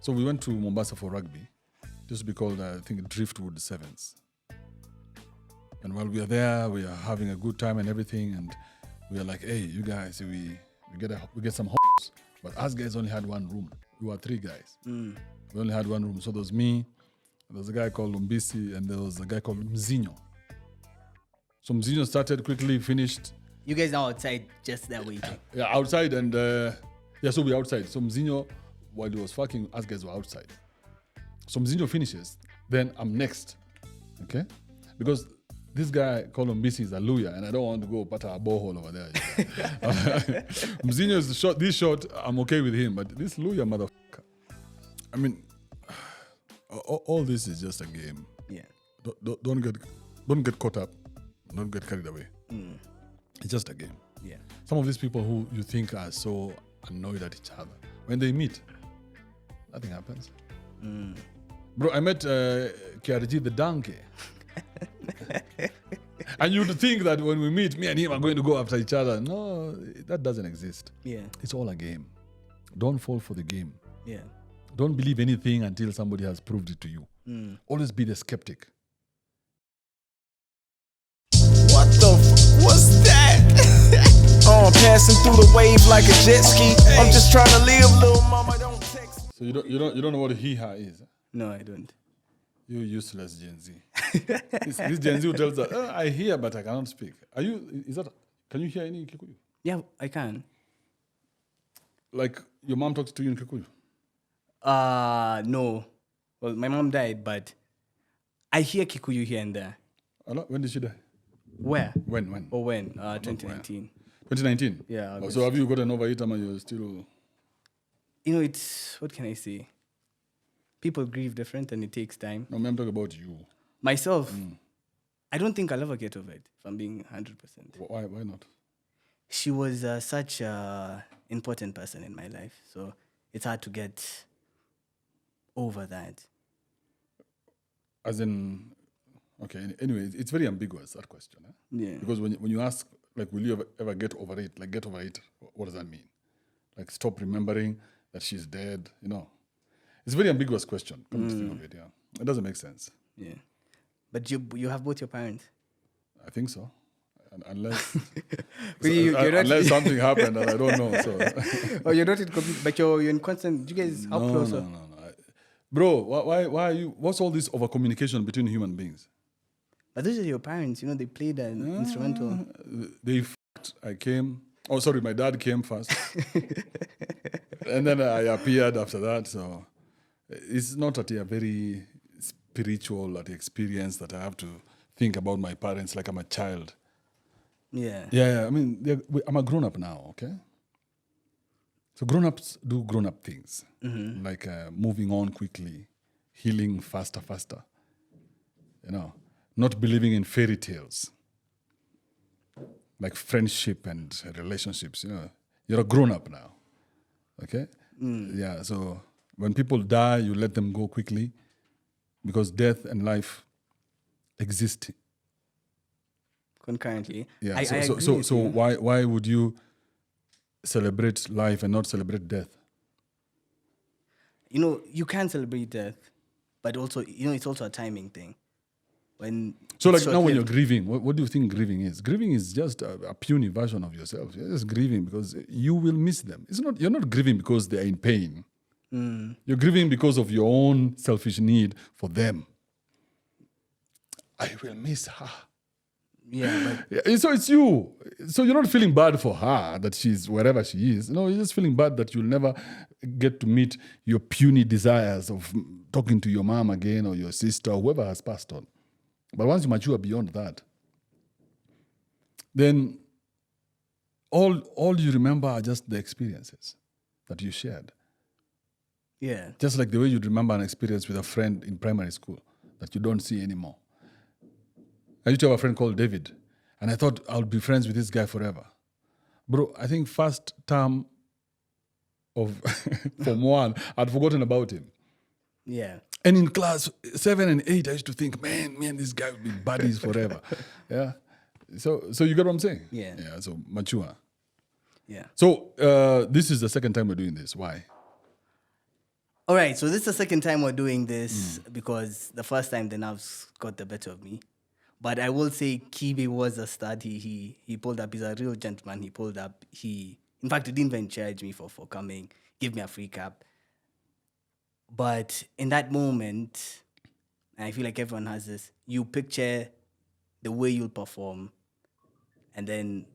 So we went to Mombasa for rugby. It used to be called, I think, Driftwood Sevens. And while we are there, we are having a good time and everything. And we are like, hey, you guys, we get some hoes. But us guys only had one room. We were 3 guys. We only had one room. So there was me, there was a guy called Umbisi, and there was a guy called Mzinho. So Mzinho started quickly, finished. You guys are outside just there waiting. Yeah, outside and so we outside. So Mzinho, while he was fucking, us guys were outside. So Mzinho finishes, then I'm next. Okay? Because this guy called Mbisi is a lawyer, and I don't want to go put a borehole over there. Mzinho is short, I'm okay with him, but this lawyer motherfucker. I mean, all this is just a game. Yeah. Don't get caught up. Don't get carried away. It's just a game. Yeah. Some of these people who you think are so annoyed at each other, when they meet, nothing happens. Bro, I met KRG the donkey. And you'd think that when we meet, me and him are going to go after each other. No, that doesn't exist. Yeah. It's all a game. Don't fall for the game. Yeah. Don't believe anything until somebody has proved it to you. Always be the skeptic. What the what's that? Passing through the wave like a jet ski. I'm just trying to live, little mama, don't text. So you don't know what he/her is? No, I don't. You useless Gen Z. this Gen Z who tells us, I hear but I cannot speak. Can you hear any Kikuyu? Yeah, I can. Like your mom talks to you in Kikuyu? No. Well, my mom died, but I hear Kikuyu here and there. When did she die? Where? When? Oh, when? 2019. 2019? Yeah. So have you gotten over it, or you're still... You know, it's... What can I say? People grieve different and it takes time. No, I'm talking about you. Myself, I don't think I'll ever get over it, if I'm being 100%. Why not? She was such an important person in my life, so it's hard to get over that. As in... Okay, anyway, it's very ambiguous, that question. Yeah. Because when you ask, like, will you ever get over it? Like, get over it, what does that mean? Like, stop remembering that she's dead, you know? It's a very ambiguous question, come to think of it, yeah. It doesn't make sense. Yeah. But you have both your parents? I think so. Unless unless something happened and I don't know. So. Oh, you're not in complete, but you're in constant, you guys, how close? No. Bro, why are you, what's all this over communication between human beings? But those are your parents, you know, they played an instrumental. My dad came first. And then I appeared after that. So it's not a very spiritual experience that I have to think about my parents like I'm a child. Yeah. Yeah, I mean, I'm a grown-up now, okay? So grown-ups do grown-up things. Like moving on quickly, healing faster. You know? Not believing in fairy tales, like friendship and relationships. You know, you're a grown-up now, okay? Yeah. So when people die, you let them go quickly, because death and life exist concurrently. Yeah. I So why would you celebrate life and not celebrate death? You know, you can celebrate death, but also, you know, it's also a timing thing. When you're grieving, what do you think grieving is? Grieving is just a puny version of yourself. You're just grieving because you will miss them. You're not grieving because they are in pain. You're grieving because of your own selfish need for them. I will miss her. Yeah. So it's you. So you're not feeling bad for her that she's wherever she is. No, you're just feeling bad that you'll never get to meet your puny desires of talking to your mom again or your sister or whoever has passed on. But once you mature beyond that, then all you remember are just the experiences that you shared. Yeah. Just like the way you'd remember an experience with a friend in primary school that you don't see anymore. I used to have a friend called David, and I thought I'll be friends with this guy forever. Bro, I think first term of Form 1, I'd forgotten about him. Yeah. And in class 7 and 8, I used to think, man, me and this guy will be buddies forever. Yeah. So you get what I'm saying? Yeah. Yeah, so mature. Yeah. So this is the second time we're doing this. Why? All right, so this is the second time we're doing this because the first time the nerves got the better of me. But I will say Kibe was a stud. He pulled up. He's a real gentleman. He pulled up. In fact, he didn't even charge me for coming. Give me a free cab. But in that moment, and I feel like everyone has this, you picture the way you'll perform and then,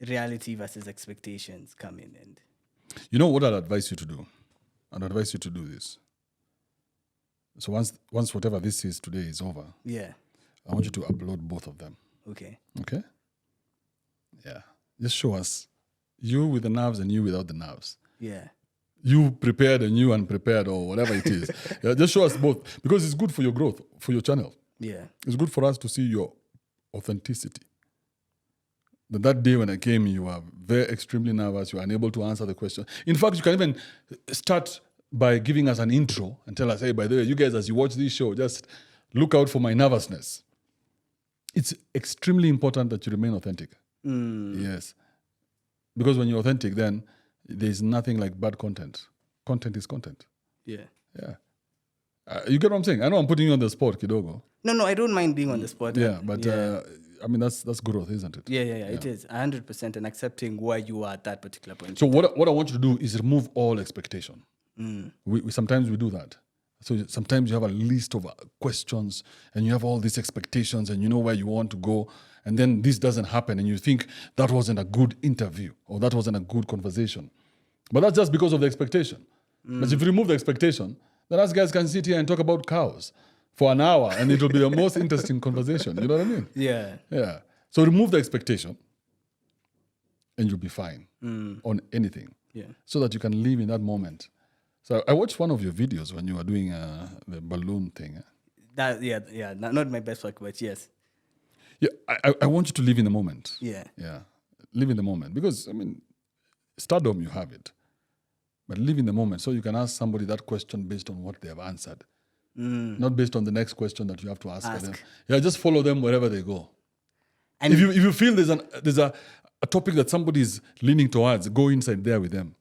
reality versus expectations come in. And You know what I'd advise you to do? I'd advise you to do this. So once whatever this is today is over, yeah, I want you to upload both of them. okay. Okay? Yeah. Just show us you with the nerves and you without the nerves. Yeah. You prepared and you unprepared or whatever it is. Yeah, just show us both because it's good for your growth, for your channel. Yeah. It's good for us to see your authenticity. That day when I came, you were very extremely nervous. You were unable to answer the question. In fact, you can even start by giving us an intro and tell us, hey, by the way, you guys, as you watch this show, just look out for my nervousness. It's extremely important that you remain authentic. Yes. Because when you're authentic, then there's nothing like bad content. Content is content. Yeah. Yeah. You get what I'm saying? I know I'm putting you on the spot, Kidogo. No, I don't mind being on the spot. Yeah, but I mean, that's growth, isn't it? Yeah, it is 100%, and accepting where you are at that particular point. So what I want you to do is remove all expectation. We sometimes we do that. So sometimes you have a list of questions and you have all these expectations and you know where you want to go, and then this doesn't happen and you think that wasn't a good interview or that wasn't a good conversation. But that's just because of the expectation. But if you remove the expectation, then us guys can sit here and talk about cows for an hour and it will be the most interesting conversation. You know what I mean? Yeah. Yeah. So remove the expectation and you'll be fine on anything. Yeah. So that you can live in that moment. So I watched one of your videos when you were doing the balloon thing. Not my best work, but yes. Yeah, I want you to live in the moment. Yeah. Yeah. Live in the moment. Because, I mean, stardom, you have it. But live in the moment so you can ask somebody that question based on what they have answered. Not based on the next question that you have to ask them. Yeah, just follow them wherever they go. And if you feel there's a topic that somebody is leaning towards, go inside there with them.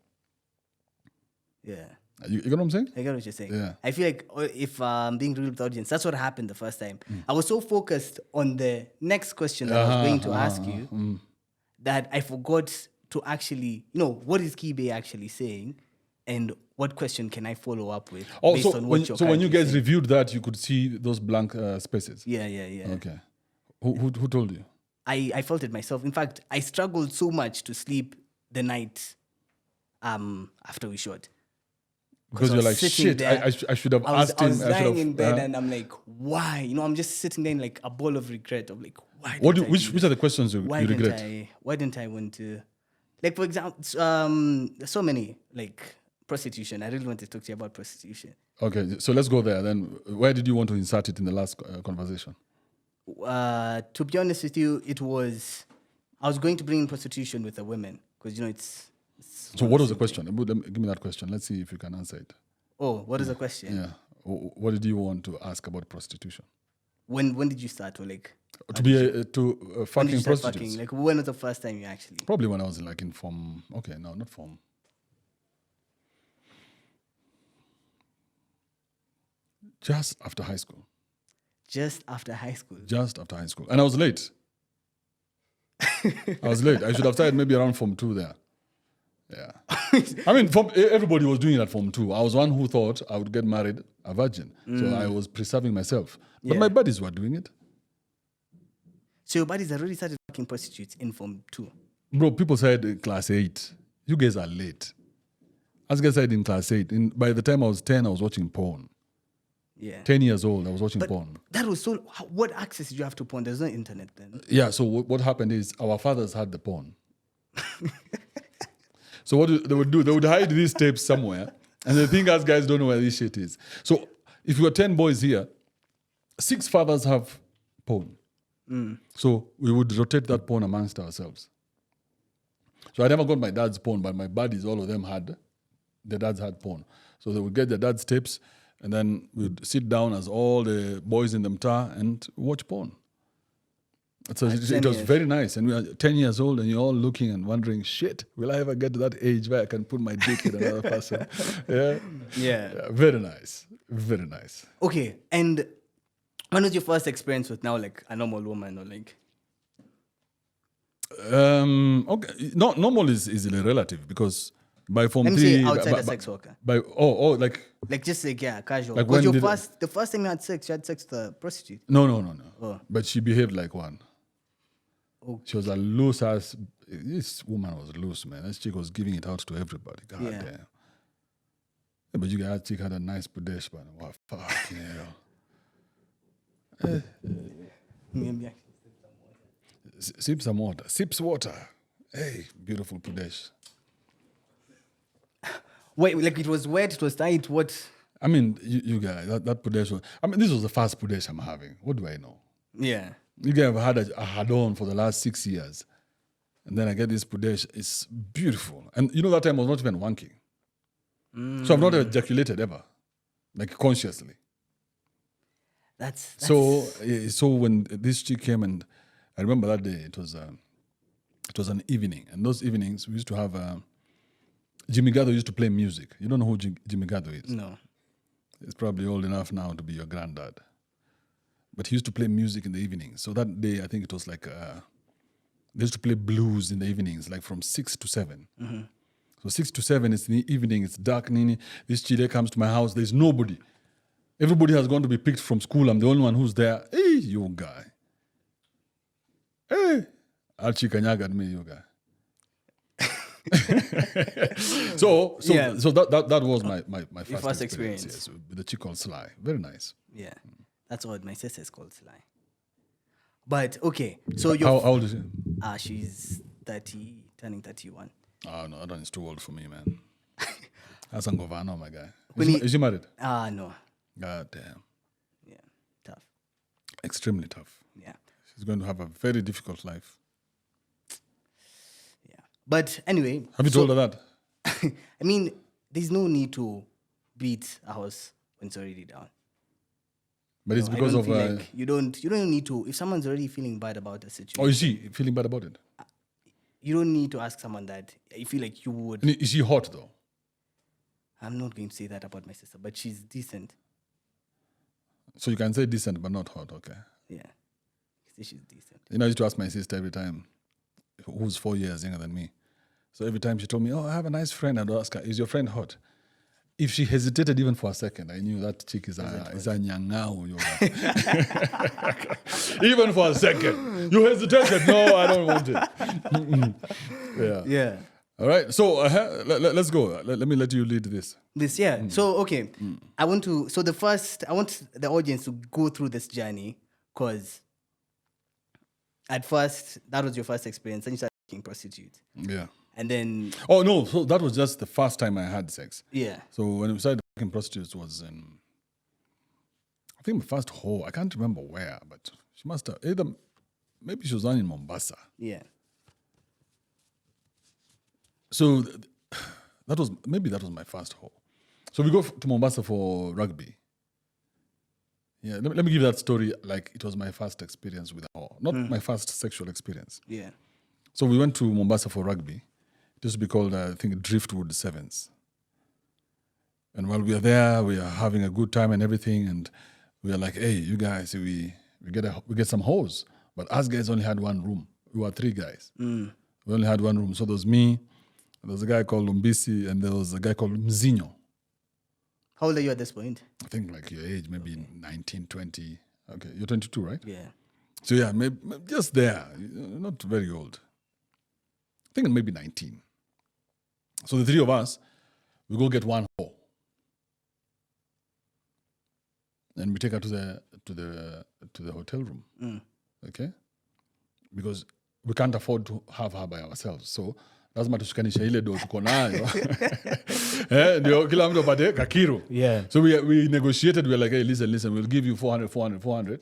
Yeah. You get what I'm saying? I get what you're saying. Yeah. I feel like if I'm being real with the audience, that's what happened the first time. I was so focused on the next question that I was going to ask you that I forgot to actually, what is Kibe actually saying and what question can I follow up with based on what you're when you guys saying. reviewed that, you could see those blank spaces? Yeah. Okay. Who told you? I felt it myself. In fact, I struggled so much to sleep the night after we shot. Because you're like, shit, I should have asked him. I was lying in bed and I'm like, why? I'm just sitting there in like a ball of regret. I'm like, why? Which are the questions you regret? Why didn't I want to? Like, for example, so many, like prostitution. I really want to talk to you about prostitution. Okay, so let's go there. Then where did you want to insert it in the last conversation? To be honest with you, I was going to bring in prostitution with the women because, it's so what was the question? Give me that question. Let's see if you can answer it. Oh, what is the question? Yeah. What did you want to ask about prostitution? When did you start? Or like fucking prostitutes? Fucking? Like when was the first time you actually? Probably when I was in form. Okay, no, not form. Just after high school. Just after high school. And I was late. I should have started maybe around Form 2 there. Yeah. I mean, everybody was doing it at Form 2. I was one who thought I would get married a virgin. So I was preserving myself. But my buddies were doing it. So your buddies already started fucking prostitutes in Form 2? Bro, people said class 8. You guys are late. As guys said in class 8. By the time I was 10, I was watching porn. Yeah. 10 years old, I was watching porn. That was so... What access did you have to porn? There's no internet then. Yeah, so what happened is our fathers had the porn. So what they would do, they would hide these tapes somewhere, and they think us guys don't know where this shit is. So if you are 10 boys here, 6 fathers have porn. So we would rotate that porn amongst ourselves. So I never got my dad's porn, but my buddies, all of them their dads had porn. So they would get their dad's tapes, and then we'd sit down as all the boys in the mtaa and watch porn. So it was very nice. And we are 10 years old and you're all looking and wondering, shit, will I ever get to that age where I can put my dick in another person? Yeah. Very nice. Very nice. Okay. And when was your first experience with now like a normal woman or like? Okay. No, normal is relative because by Form 3... Let me say outside a sex worker. Like just like, casual. Like was when the first time you had sex with a prostitute? No. Oh. But she behaved like one. Okay. She was a loose ass. This woman was loose, man. This chick was giving it out to everybody. God damn. Yeah, but you guys, chick had a nice pudesh, man. What fucking hell. Sip some water. Sips water. Hey, beautiful pudesh. Wait, like it was wet, it was tight, what? I mean, you guys, that pudesh was... I mean, this was the first pudesh I'm having. What do I know? Yeah. You guys have had a had-on for the last 6 years. And then I get this pudesh. It's beautiful. And you know that time I was not even wanking. So I've not ejaculated ever. Like consciously. That's... So when this chick came and I remember that day, it was an evening. And those evenings we used to have... Jimmy Gatto used to play music. You don't know who Jimmy Gatto is? No. He's probably old enough now to be your granddad. But he used to play music in the evenings. So that day, I think it was like, they used to play blues in the evenings, like from 6 to 7. Mm-hmm. So 6 to 7 is in the evening, it's dark, Nini. This chile comes to my house, there's nobody. Everybody has gone to be picked from school. I'm the only one who's there. Hey, you guy. Hey. Archie Kanyaga at me, you guy. So that was my first experience. Yes, with a chick called Sly. Very nice. Yeah. That's what my sister's called, Sly. But okay, so how old is she? She's 30, turning 31. Oh no, that is too old for me, man. That's Angovano, my guy. Is she married? No. God damn. Yeah, tough. Extremely tough. Yeah. She's going to have a very difficult life. Yeah. But anyway. Have you told her that? I mean, there's no need to beat a house when it's already down. But it's because of... like you don't need to... If someone's already feeling bad about a situation... Oh, is she feeling bad about it? You don't need to ask someone that. I feel like you would... Is she hot, though? I'm not going to say that about my sister, but she's decent. So you can say decent, but not hot, okay. Yeah. She's decent. You know, I used to ask my sister every time, who's 4 years younger than me. So every time she told me, I have a nice friend, I'd ask her, is your friend hot? If she hesitated even for a second, I knew that chick is a nyangao. Even for a second. You hesitated. No, I don't want it. Yeah. All right. So let's go. Let me let you lead this. So, okay. I want the audience to go through this journey because at first, that was your first experience and you started making prostitutes. Yeah. And then... Oh, no. So that was just the first time I had sex. Yeah. So when we started fucking prostitutes was in... I think my first whore. I can't remember where, but she must have... Maybe she was on in Mombasa. Yeah. So that was my first whore. So we go to Mombasa for rugby. Yeah, let me give that story like it was my first experience with a whore. Not my first sexual experience. Yeah. So we went to Mombasa for rugby. It used to be called, I think, Driftwood Sevens. And while we are there, we are having a good time and everything. And we are like, hey, you guys, we get some hoes. But us guys only had one room. We were 3 guys. We only had one room. So there was me, there was a guy called Lumbisi, and there was a guy called Mzinho. How old are you at this point? I think like your age, maybe 19, 20. Okay, you're 22, right? Yeah. So yeah, maybe just there, not very old. I think maybe 19. So the 3 of us, we go get one whore. And we take her to the hotel room. Okay? Because we can't afford to have her by ourselves. So lazima tushikanisha ile do tuko nayo. Ndio kila mtu apate kakiru. Yeah. So we negotiated. We were like, hey, listen, we'll give you 400.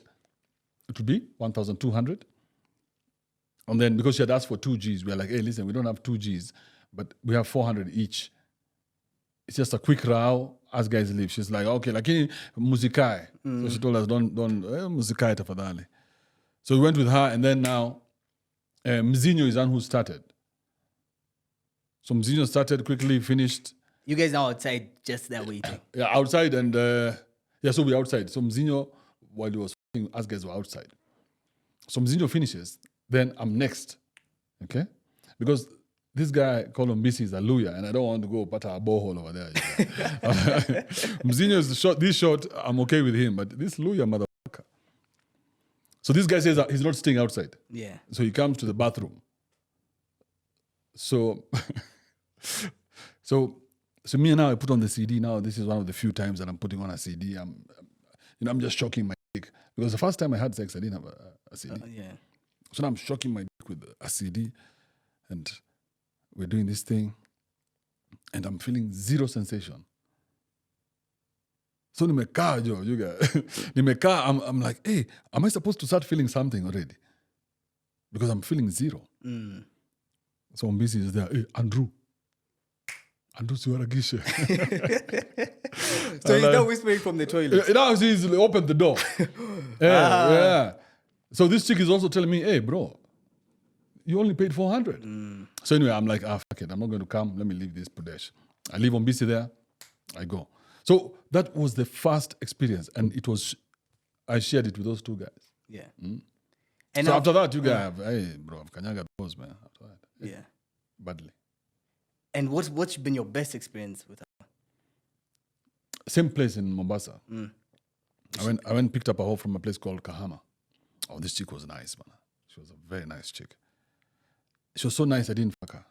It would be 1,200. And then because she had asked for 2 Gs, we were like, hey, listen, we don't have 2 Gs, but we have 400 each. It's just a quick row as guys leave. She's like, okay, lakini musikai. So she told us, don't musikai tafadhali. So we went with her, and then now Mzinho is the one who started. So Mzinho started quickly, finished. You guys are outside just there waiting. Yeah, outside, and so we're outside. So Mzinho, while he was f***ing, us guys were outside. So Mzinho finishes, then I'm next, okay? Because this guy called Mbisi is a lawyer, and I don't want to go put a borehole over there. Mzinho is this short, I'm okay with him, but this lawyer motherfucker. So this guy says that he's not staying outside. Yeah. So he comes to the bathroom. So, so me and now I put on the CD. Now this is one of the few times that I'm putting on a CD. I'm just shocking my dick because the first time I had sex I didn't have a CD. Yeah. So now I'm shocking my dick with a CD, and we're doing this thing, and I'm feeling zero sensation. So nimekaa, you guys. Nimekaa, I'm like, hey, am I supposed to start feeling something already? Because I'm feeling zero. So Mbisi is there. Hey, Andrew, siwaragishe. So he's not whispering from the toilet. Now he's opened the door. Yeah. So this chick is also telling me, hey, bro, you only paid 400. So anyway, I'm like, fuck it. I'm not going to come. Let me leave this Pudesh. I leave Mbisi there. I go. So that was the first experience. And I shared it with those two guys. Yeah. And so after that, you guys have, hey, bro, I've kanyaga those, man. After that. Yeah. Badly. And what's been your best experience with her? Same place in Mombasa. I went picked up a hoe from a place called Kahama. Oh, this chick was nice, man. She was a very nice chick. She was so nice I didn't fuck her.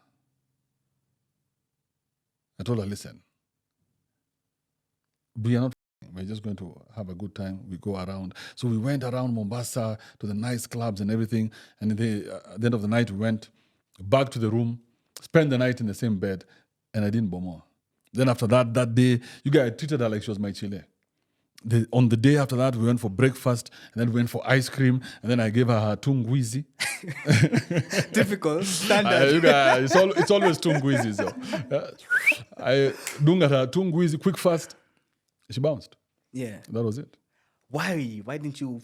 I told her, listen, we are not fucking. We're just going to have a good time. We go around. So we went around Mombasa to the nice clubs and everything. And at the end of the night, we went back to the room, spent the night in the same bed, and I didn't bomo. Then after that day, you guys treated her like she was my chile. On the day after that, we went for breakfast, and then we went for ice cream, and then I gave her tungwizi. Typical, standard. You guys, it's always tungwizi. So. I dunga her tungwizi quick fast. She bounced. Yeah. That was it. Why? Why didn't you?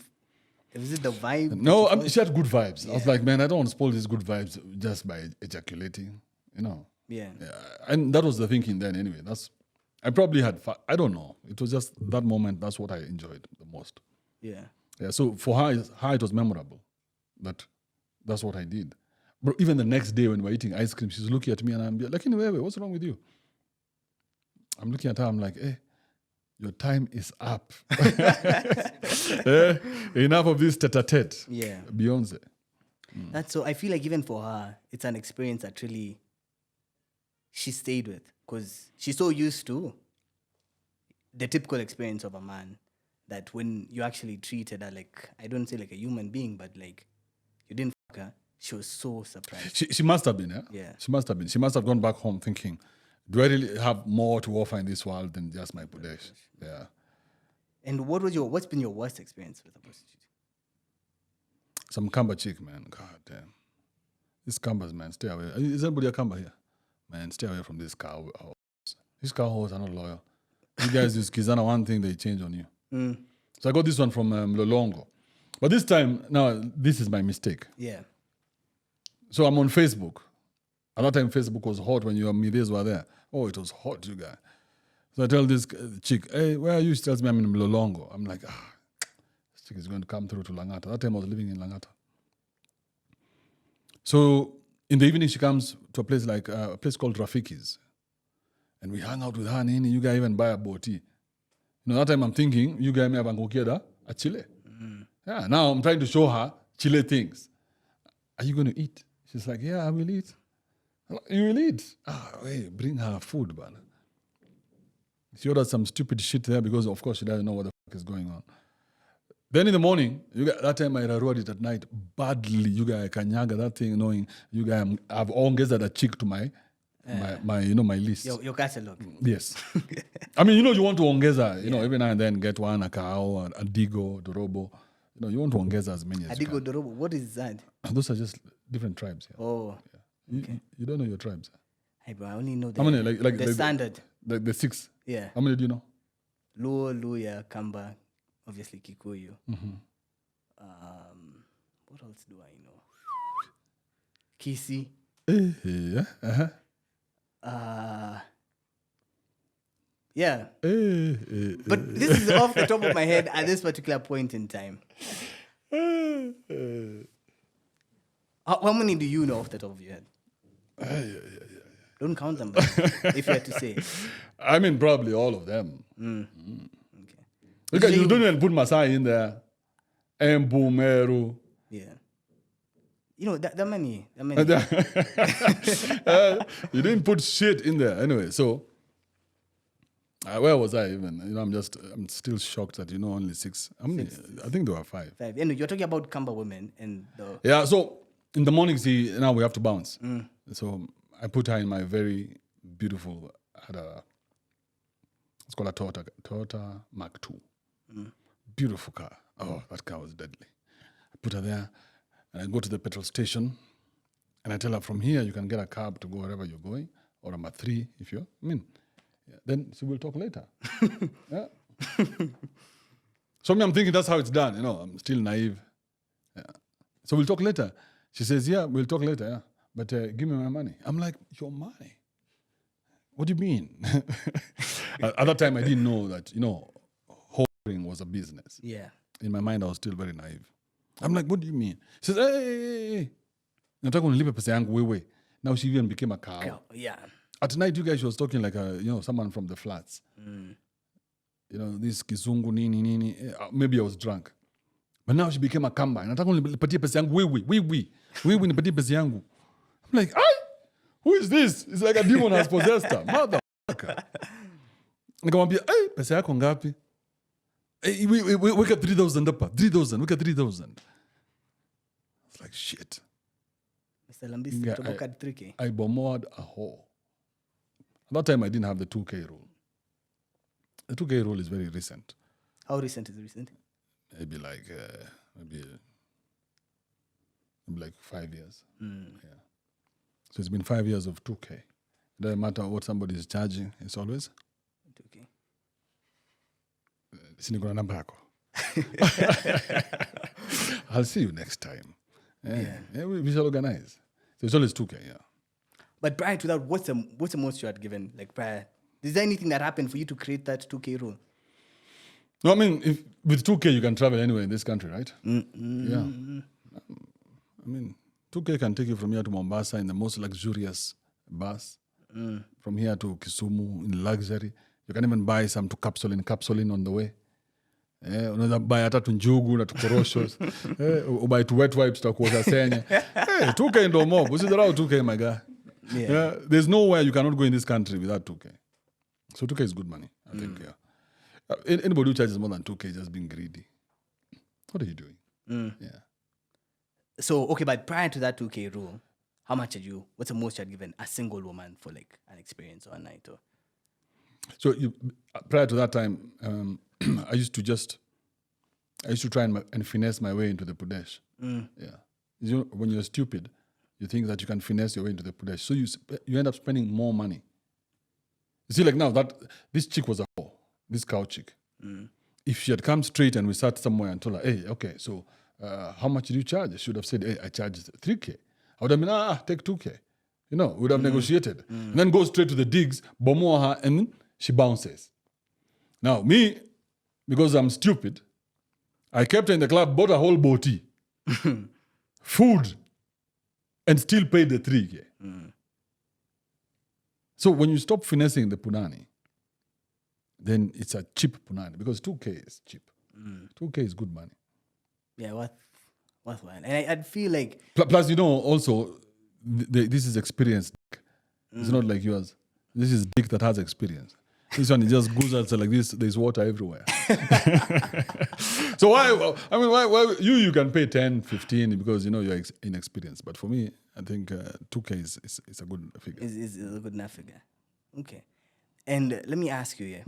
Was it the vibe? No, she had good vibes. Yeah. I was like, man, I don't want to spoil these good vibes just by ejaculating, you know. Yeah. And that was the thinking then anyway. I probably had, I don't know. It was just that moment, that's what I enjoyed the most. Yeah. Yeah, so for her it was memorable. That's what I did. But even the next day when we were eating ice cream, she's looking at me and I'm like, anyway, what's wrong with you? I'm looking at her, I'm like, hey, your time is up. Enough of this tete-a-tete. Yeah. Beyonce. That's so, I feel like even for her, it's an experience that really she stayed with because she's so used to the typical experience of a man that when you actually treated her like, I don't say like a human being, but like you didn't fuck her, she was so surprised. She must have been, yeah? Yeah. She must have been. She must have gone back home thinking, do I really have more to offer in this world than just my Pudesh? Yeah. And what's been your worst experience with a prostitute? Some Kamba chick, man. God damn. These Kambas, man, stay away. Is anybody a Kamba here? Man, stay away from this cow. These cow hoes are not loyal. You guys use Kizana, one thing they change on you. So I got this one from Mlolongo. But this time, now, this is my mistake. Yeah. So I'm on Facebook. At that time, Facebook was hot when your middays were there. Oh, it was hot, you guys. So I tell this chick, hey, where are you? She tells me I'm in Mlolongo. I'm like, this chick is going to come through to Langata. That time I was living in Langata. So in the evening, she comes to a place like a place called Rafiki's. And we hang out with her, and you guys even buy a boti. That time I'm thinking, you guys may have a Chile. Yeah, now I'm trying to show her Chile things. Are you going to eat? She's like, yeah, I will eat. You will eat? Wait, bring her food, man. She ordered some stupid shit there because, of course, she doesn't know what the fuck is going on. Then in the morning, that time I wrote it at night badly. You guys kanyaga that thing, knowing you guys I've ongeza a chick to my list. Your catalog. Yes. I mean, you want to ongeza, every now and then get one, a cow, a digo, dorobo. You want to ongeza as many as you can. Adigo, dorobo, what is that? Those are just different tribes. Yeah. Oh. Yeah. Okay. You don't know your tribes. Hey, bro, I only know how many? Like the standard. The 6. Yeah. How many do you know? Luo, Luya, Kamba, obviously Kikuyu. What else do I know? Kissy. Yeah. Yeah. But this is off the top of my head at this particular point in time. How many do you know off the top of your head? Don't count them, but if you had to say. I mean, probably all of them. Okay. Look, you don't even put Masai in there. Mbumeru. Yeah. You know, that many. You didn't put shit in there. Anyway, so where was I even? You know, I'm still shocked that, only 6. How many? I think there were 5. 5. Anyway, you're talking about Kamba women and the... Yeah, so in the morning, see, now we have to bounce. So I put her in my very beautiful, it's called a Toyota Mark II. Beautiful car. Oh, that car was deadly. I put her there, and I go to the petrol station, and I tell her, from here, you can get a cab to go wherever you're going, or I'm a 3 if you're, then she will talk later. Yeah. So I'm thinking that's how it's done, I'm still naive. Yeah. So we'll talk later. She says, yeah, we'll talk later, yeah. But give me my money. I'm like, your money? What do you mean? At that time, I didn't know that, whoring was a business. Yeah. In my mind, I was still very naive. I'm like, what do you mean? She says, hey. Nataka unilipe pesa yangu wewe. Now she even became a cow. Yeah. At night, you guys, she was talking like someone from the flats. This kizungu nini. Maybe I was drunk. But now she became a kamba. Nataka unipatie pesa yangu wewe nipatie pesa yangu. I'm like, who is this? It's like a demon has possessed her. Motherfucker. Nikamwambia, pesa yako ngapi? Weka 3,000 hapa. 3,000. Weka 3,000. It's like, shit. Mr. Lambisi, yeah, toboka 3K. I bomoed a whore. At that time, I didn't have the 2K rule. The 2K rule is very recent. How recent is it recent? Maybe like, maybe 5 years. Yeah. So it's been 5 years of 2K. It doesn't matter what somebody is charging. It's always 2K. Sinigona namba yako. I'll see you next time. Yeah, we shall organize. So it's always 2K, yeah. But prior to that, what's the most you had given? Like prior, is there anything that happened for you to create that 2K rule? No, I mean, if with 2K you can travel anywhere in this country, right? Yeah. I mean, 2K can take you from here to Mombasa in the most luxurious bus. From here to Kisumu in luxury. You can even buy some to capsuling on the way. Unaweza buy hata tunjugu na tukorosho. Ubuy to wet wipes to kuosha senye. 2K ndo mob. Usidharau 2K, my guy. Yeah. There's nowhere you cannot go in this country without 2K. So 2K is good money, I think, yeah. Anybody who charges more than 2K is just being greedy. What are you doing? Yeah. So, okay, but prior to that 2K rule, how much what's the most you had given a single woman for like an experience or a night? Or? So prior to that time, I used to try and finesse my way into the Pudesh. Yeah. When you're stupid, you think that you can finesse your way into the Pudesh. So you end up spending more money. You see, like now, this chick was a whore, this cow chick. If she had come straight and we sat somewhere and told her, hey, okay, so how much do you charge? She would have said, hey, I charge 3K. I would have been, take 2K. We would have negotiated. And then go straight to the digs, bomo her, and she bounces. Now, me, because I'm stupid, I kept her in the club, bought a whole boti, food, and still paid the 3K. So when you stop finessing the punani, then it's a cheap punani because 2K is cheap. 2K is good money. Yeah, worthwhile. And I'd feel like... Plus, also, this is experienced dick. It's not like yours. This is dick that has experience. This one, it just goes out like this. There's water everywhere. So why you can pay 10, 15 because, you're inexperienced. But for me, I think 2K is a good figure. Is a good enough figure. Okay. And let me ask you,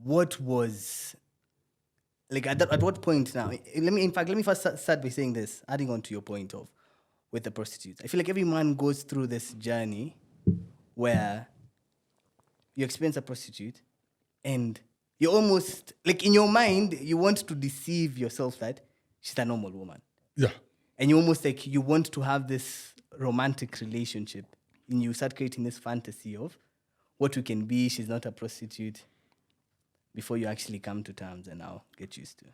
what was... Like at what point now? Let me first start by saying this, adding on to your point of with the prostitutes. I feel like every man goes through this journey where you experience a prostitute and you're almost, like in your mind, you want to deceive yourself that she's a normal woman. Yeah. And you almost like you want to have this romantic relationship, and you start creating this fantasy of what you can be. She's not a prostitute. Before you actually come to terms and now get used to.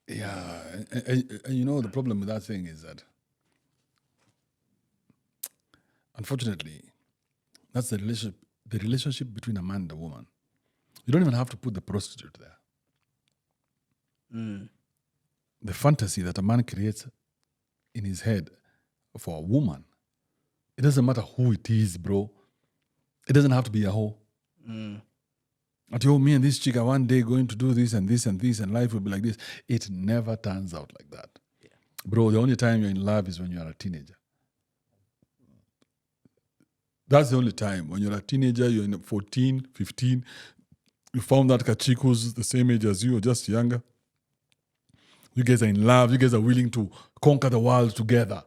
Yeah, and you know the problem with that thing is that, unfortunately, that's the relationship between a man and a woman. You don't even have to put the prostitute there. The fantasy that a man creates in his head for a woman, it doesn't matter who it is, bro. It doesn't have to be a hoe. At me and this chick are one day going to do this and this and this, and life will be like this. It never turns out like that. Yeah. Bro, the only time you're in love is when you're a teenager. That's the only time. When you're a teenager, you're in 14, 15, you found that chick who's the same age as you or just younger. You guys are in love. You guys are willing to conquer the world together.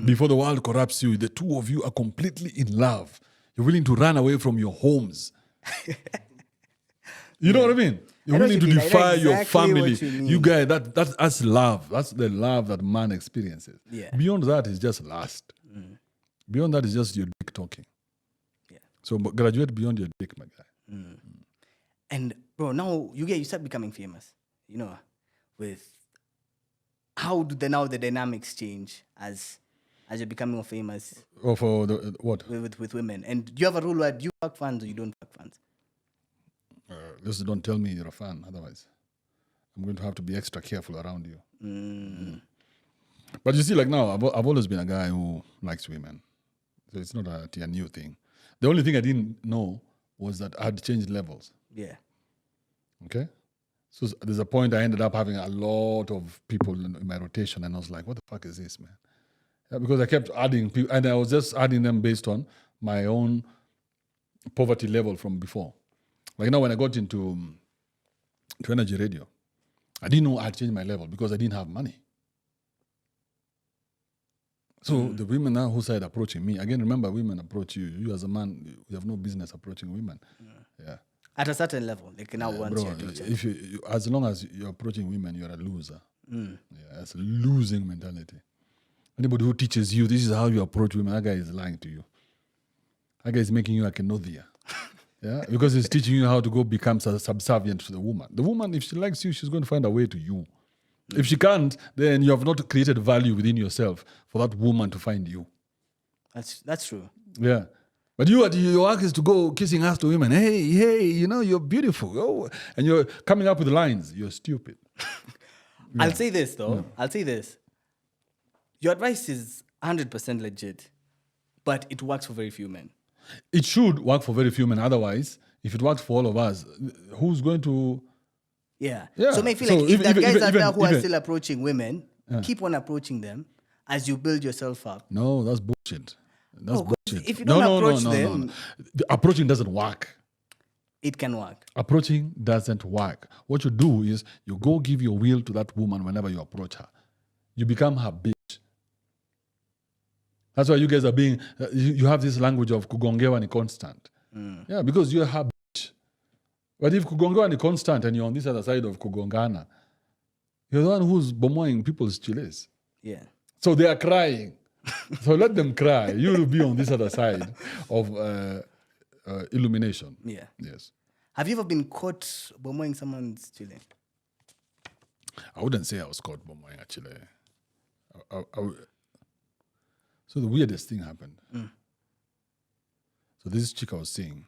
Before the world corrupts you, the two of you are completely in love. You're willing to run away from your homes. You know what I mean? You're willing to defy your family. You guys, that's love. That's the love that man experiences. Yeah. Beyond that is just lust. Beyond that is just your dick talking. Yeah. So graduate beyond your dick, my guy. And bro, now you start becoming famous. You know, with how do the dynamics change as you're becoming more famous? Or for the what? With women. And do you have a rule where do you fuck fans or you don't fuck fans? Just don't tell me you're a fan. Otherwise, I'm going to have to be extra careful around you. But you see, like now, I've always been a guy who likes women. So it's not a new thing. The only thing I didn't know was that I had changed levels. Yeah. Okay? So there's a point I ended up having a lot of people in my rotation, and I was like, what the fuck is this, man? Yeah, because I kept adding people, and I was just adding them based on my own poverty level from before. Like now when I got into energy radio, I didn't know I had changed my level because I didn't have money. So the women now who started approaching me, again, remember, women approach you. You as a man, you have no business approaching women. Yeah. At a certain level, like now once bro, you're if you, as long as you're approaching women, you're a loser. Yeah, that's a losing mentality. Anybody who teaches you this is how you approach women, that guy is lying to you. That guy is making you like a nothia. Yeah, because he's teaching you how to go become subservient to the woman. The woman, if she likes you, she's going to find a way to you. If she can't, then you have not created value within yourself for that woman to find you. That's true. Yeah. But your work is to go kissing ass to women. Hey, you know, you're beautiful. Oh, and you're coming up with lines. You're stupid. Yeah. I'll say this, though. I'll say this. Your advice is 100% legit, but it works for very few men. It should work for very few men. Otherwise, if it works for all of us, who's going to... Yeah. Yeah. So I feel So like if the guys out there who are even- still approaching women, keep on approaching them as you build yourself up. No, that's bullshit. That's Oh, bullshit. if you don't approach them- no. The approaching doesn't work. It can work. Approaching doesn't work. What you do is you go give your will to that woman whenever you approach her. You become her bitch. That's why you guys are being... You have this language of kugongewa ni constant. Yeah, because you're her bitch. But if kugongewa ni constant and you're on this other side of kugongana, you're the one who's bomoing people's chiles. Yeah. So they are crying. So let them cry. You will be on this other side of illumination. Yeah. Yes. Have you ever been caught bomoing someone's chile? I wouldn't say I was caught bomoing actually. So the weirdest thing happened. So this chick I was seeing.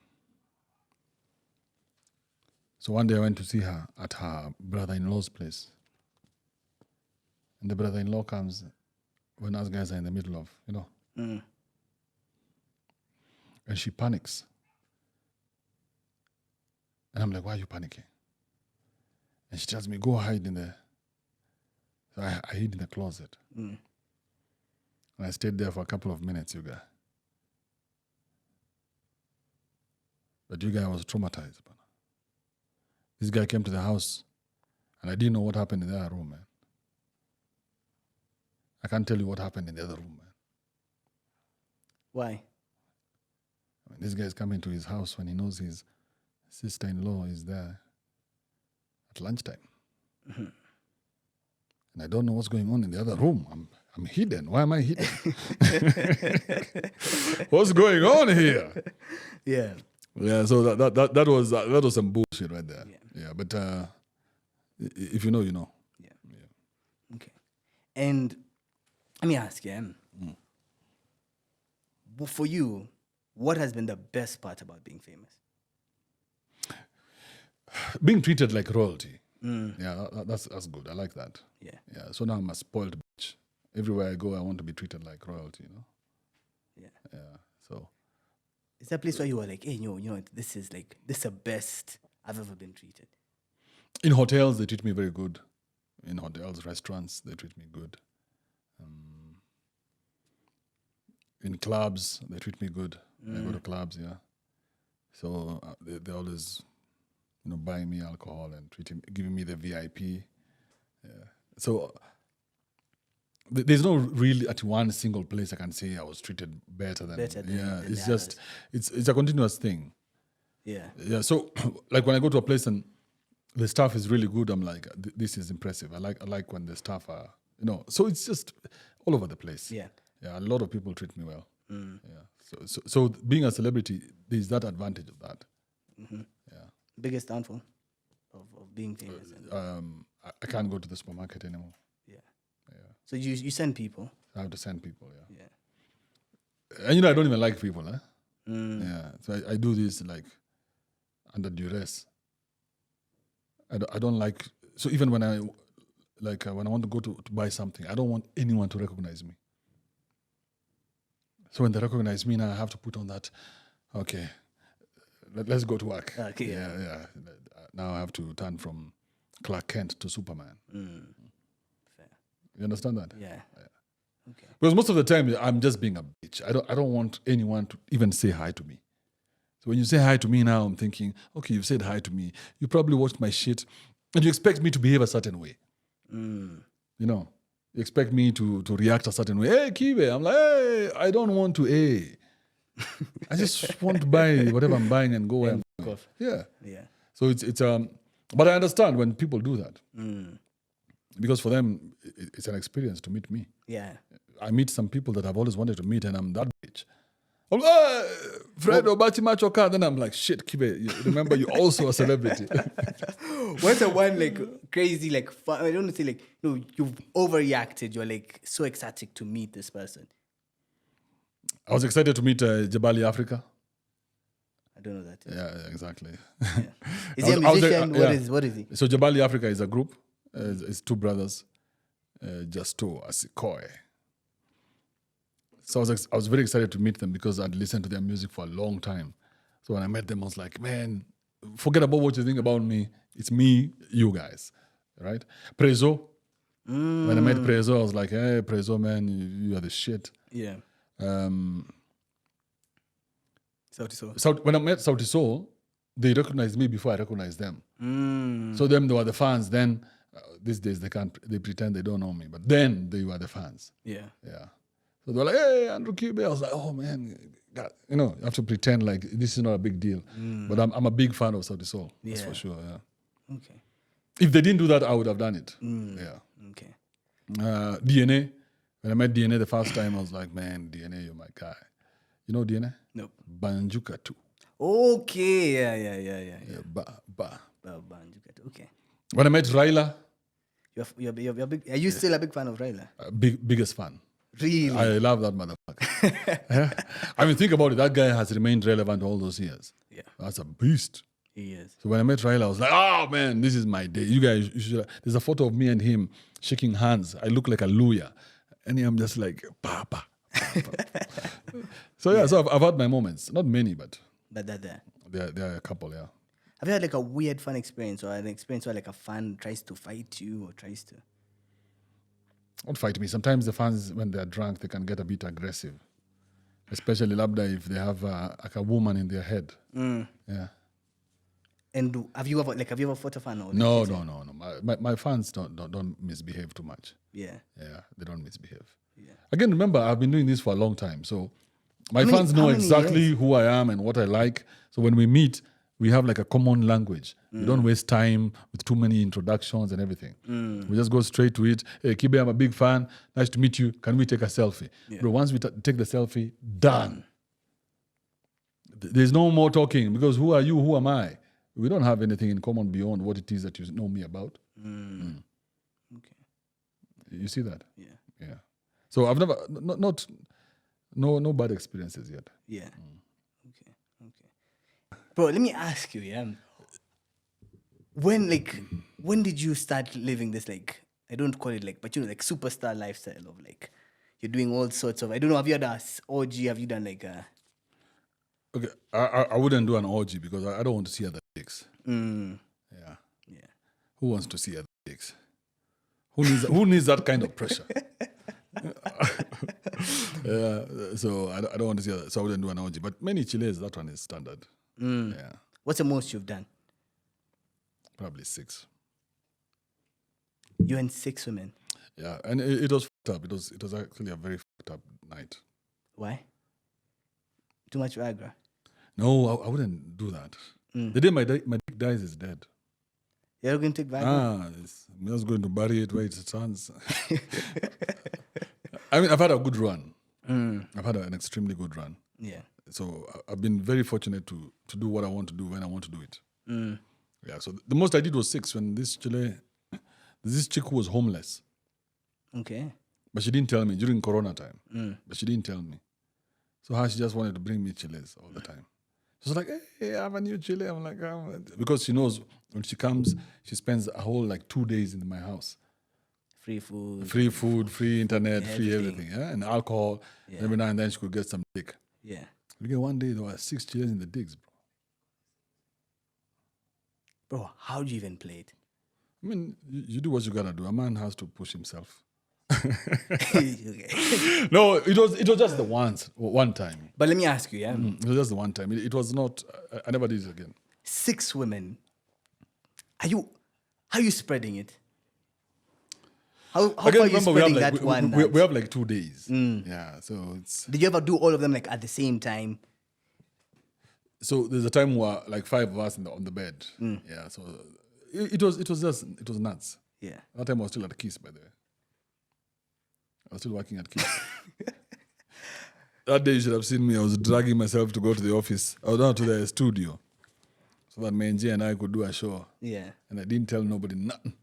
So one day I went to see her at her brother-in-law's place. And the brother-in-law comes when us guys are in the middle of, you know. And she panics. And I'm like, why are you panicking? And she tells me, go hide in the... So I hid in the closet. And I stayed there for a couple of minutes, you guys. But you guys was traumatized. This guy came to the house, and I didn't know what happened in the other room, man. I can't tell you what happened in the other room, man. Why? I mean, this guy is coming to his house when he knows his sister-in-law is there at lunchtime. and I don't know what's going on in the other room. I'm hidden. Why am I hidden? What's going on here? Yeah. Yeah, so that was some bullshit right there. Yeah, but if you know, you know. Yeah. Okay. And let me ask you, for you, what has been the best part about being famous? Being treated like royalty. Yeah, that's good. I like that. Yeah. Yeah. So now I'm a spoiled bitch. Everywhere I go, I want to be treated like royalty. You know. Yeah. Yeah. So. Is that a place where you were like, hey, you know, this is the best I've ever been treated? In hotels, they treat me very good. In hotels, restaurants, they treat me good. In clubs, they treat me good. I go to clubs, yeah. So they always, you know, buying me alcohol and giving me the VIP. Yeah. So there's no really at one single place I can say I was treated better than it's just it's a continuous thing. Yeah. Yeah. So like when I go to a place and the staff is really good, I'm like, this is impressive. I like when the staff are, you know. So it's just all over the place. Yeah. Yeah. A lot of people treat me well. Yeah. So being a celebrity, there's that advantage of that. Mm-hmm. Yeah. Biggest downfall of being famous. I can't go to the supermarket anymore. Yeah. So you send people. I have to send people. Yeah. Yeah. And you know, I don't even like people. Yeah. So I do this like under duress. I don't like. So even when I want to go to buy something, I don't want anyone to recognize me. So when they recognize me, now I have to put on that. Okay, let's go to work. Okay. Yeah. Now I have to turn from Clark Kent to Superman. Fair. You understand that? Yeah. Okay. Because most of the time I'm just being a bitch. I don't want anyone to even say hi to me. So when you say hi to me now, I'm thinking, okay, you've said hi to me. You probably watched my shit, and you expect me to behave a certain way. You know, you expect me to react a certain way. Hey, Kibe. I'm like, hey, I don't want to. I just want to buy whatever I'm buying and go where I'm going. Yeah. Yeah. So it's but I understand when people do that. Because for them, it's an experience to meet me. Yeah. I meet some people that I've always wanted to meet, and I'm that bitch. I'm like, Fred Obati Machoka. Then I'm like, shit, Kibe, remember you're also a celebrity. What's the one like crazy, like fun, I don't want to say like, no, you've overreacted. You're like so ecstatic to meet this person. I was excited to meet Jabali Africa. I don't know that. Yeah, exactly. Yeah. Is he a musician? What is he? So Jabali Africa is a group. It's two brothers, Justo Asikoi. So I was very excited to meet them because I'd listened to their music for a long time. So when I met them, I was like, man, forget about what you think about me. It's me, you guys, right? Prezo. When I met Prezo, I was like, hey, Prezo, man, you are the shit. Yeah. Sauti Sol. When I met Sauti Sol, they recognized me before I recognized them. So them, they were the fans. Then these days they pretend they don't know me, but then they were the fans. Yeah. Yeah. So they were like, hey, Andrew Kibe. I was like, oh man, God. You know, you have to pretend like this is not a big deal. But I'm a big fan of Sauti Sol. That's for sure. Yeah. Okay. If they didn't do that, I would have done it. Yeah. Okay. DNA. When I met DNA the first time, I was like, man, DNA, you're my guy. You know DNA? Nope. Banjuka too. Okay. Yeah. Banjuka too. Okay. When I met Raila, you're big. Are you still a big fan of Raila? Biggest fan. Really? I love that motherfucker. I mean, think about it. That guy has remained relevant all those years. Yeah. That's a beast. He is. So when I met Raila, I was like, oh man, this is my day. You guys, you should. There's a photo of me and him shaking hands. I look like a lawyer. And I'm just like, Papa. So so I've had my moments. Not many, but there are a couple, yeah. Have you had like a weird fun experience or an experience where like a fan tries to fight you or tries to? Don't fight me. Sometimes the fans, when they're drunk, they can get a bit aggressive. Especially labda if they have like a woman in their head. Yeah. And have you ever fought a fan? Or No. My fans don't misbehave too much. Yeah. Yeah, they don't misbehave. Yeah. Again, remember, I've been doing this for a long time. So my fans know exactly who I am and what I like. So when we meet, we have like a common language. We don't waste time with too many introductions and everything. We just go straight to it. Hey, Kibe, I'm a big fan. Nice to meet you. Can we take a selfie? Bro, once we take the selfie, done. There's no more talking because who are you? Who am I? We don't have anything in common beyond what it is that you know me about. Okay. You see that? Yeah. Yeah. So I've never, no bad experiences yet. Yeah. Okay. Bro, let me ask you, when did you start living this, like, I don't call it like, but you know, like superstar lifestyle of like, you're doing all sorts of, I don't know, have you had a orgy? Have you done like a... Okay, I wouldn't do an orgy because I don't want to see other dicks. Yeah. Who wants to see other dicks? Who needs that kind of pressure? So I don't want to see that. So I wouldn't do an orgy. But many chiles, that one is standard. Yeah. What's the most you've done? Probably 6. You and 6 women. Yeah, and it was fucked up. It was actually a very fucked up night. Why? Too much Viagra? No, I wouldn't do that. The day my dick dies is dead. You're going to take Viagra? I'm just going to bury it where it stands. I mean, I've had a good run. I've had an extremely good run. Yeah. So I've been very fortunate to do what I want to do when I want to do it. Yeah. So the most I did was 6 when this chick who was homeless. Okay. But she didn't tell me during Corona time. But she didn't tell me. So she just wanted to bring me chiles all the time. She's like, hey, I have a new chile. I'm like, because she knows when she comes, she spends a whole like 2 days in my house. Free food, free internet, free everything, yeah? And alcohol. Yeah. Every now and then she could get some dick. Yeah. Look at one day there were 6 chiles in the dicks, bro. Bro, how do you even play it? I mean, you do what you gotta do. A man has to push himself. Okay. No, it was just the one time. But let me ask you, It was just the one time. It was not. I never did it again. 6 women. How are you spreading it? How far are you spreading that one? We have like 2 days. Yeah, so it's. Did you ever do all of them like at the same time? So there's a time where like 5 of us on the bed. Yeah, so it was nuts. Yeah. That time I was still at Kiss, by the way. I was still working at Kiss. That day you should have seen me. I was dragging myself to go to the office. I was down to the studio so that Menji and I could do a show. Yeah. And I didn't tell nobody nothing.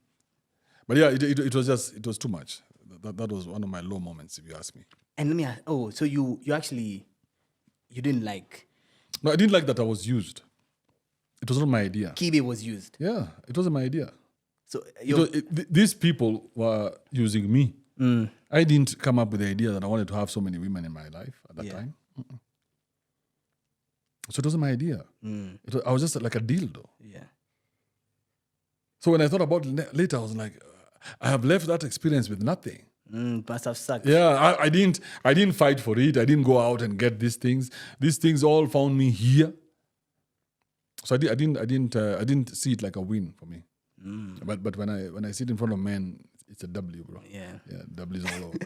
But yeah, it was too much. That was one of my low moments, if you ask me. And let me ask, so you didn't like? No, I didn't like that I was used. It was not my idea. Kibe was used? Yeah, it wasn't my idea. So these people were using me. I didn't come up with the idea that I wanted to have so many women in my life at that time. So it wasn't my idea. I was just like a dildo. Yeah. So when I thought about it later, I was like, I have left that experience with nothing. Must have sucked. Yeah, I didn't fight for it. I didn't go out and get these things. These things all found me here. So I didn't see it like a win for me. But when I sit in front of men, it's a W, bro. Yeah, W is all over.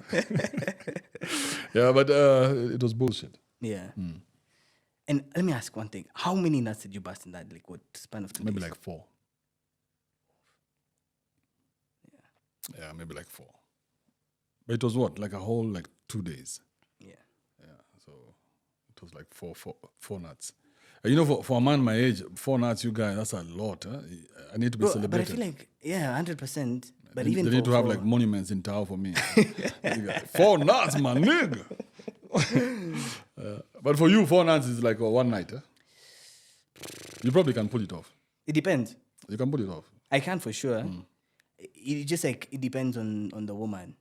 Yeah, but it was bullshit. Yeah. And let me ask one thing: how many nuts did you bust in that span of 2 days? Maybe like 4. Yeah, maybe like 4. But it was like a whole 2 days. Yeah. So it was like four nuts. You know, for a man my age, 4 nuts, you guys, that's a lot. Huh? I need to be celebrated. But I feel like, 100%. But they need to have like monuments in Tao for me. 4 nuts, my nigga. But for you, 4 nuts is like one night. Huh? You probably can pull it off. It depends. You can pull it off. I can for sure. It just it depends on the woman.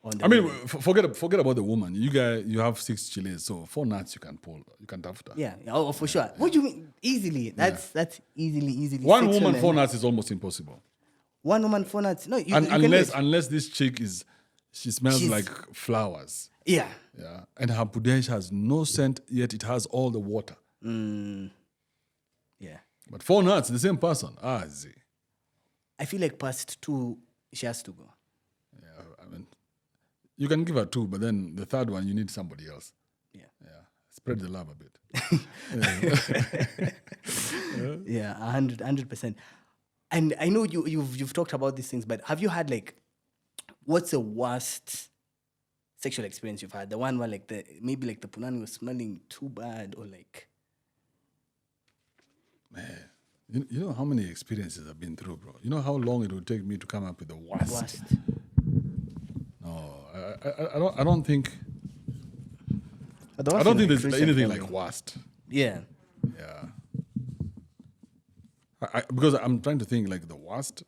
Forget about the woman. You guys, you have 6 chiles, so 4 nuts you can pull. You can after. Yeah, for sure. What do you mean? Easily. That's easily. One woman, 4 nuts is almost impossible. One woman, 4 nuts. No, unless this chick she smells like flowers. Yeah. Yeah, and her pudesh has no scent, yet it has all the water. Yeah. But 4 nuts, the same person. Z. I feel like past 2, she has to go. Yeah, you can give her 2, but then the 3rd one, you need somebody else. Yeah. Spread the love a bit. Yeah, 100%. And I know you've talked about these things, but have you had like, what's the worst sexual experience you've had? The one where like maybe the punani was smelling too bad, or like. Man, you know how many experiences I've been through, bro. You know how long it would take me to come up with the worst. No, I don't think. I don't think there's anything like worst. Yeah. Yeah. Because I'm trying to think like the worst.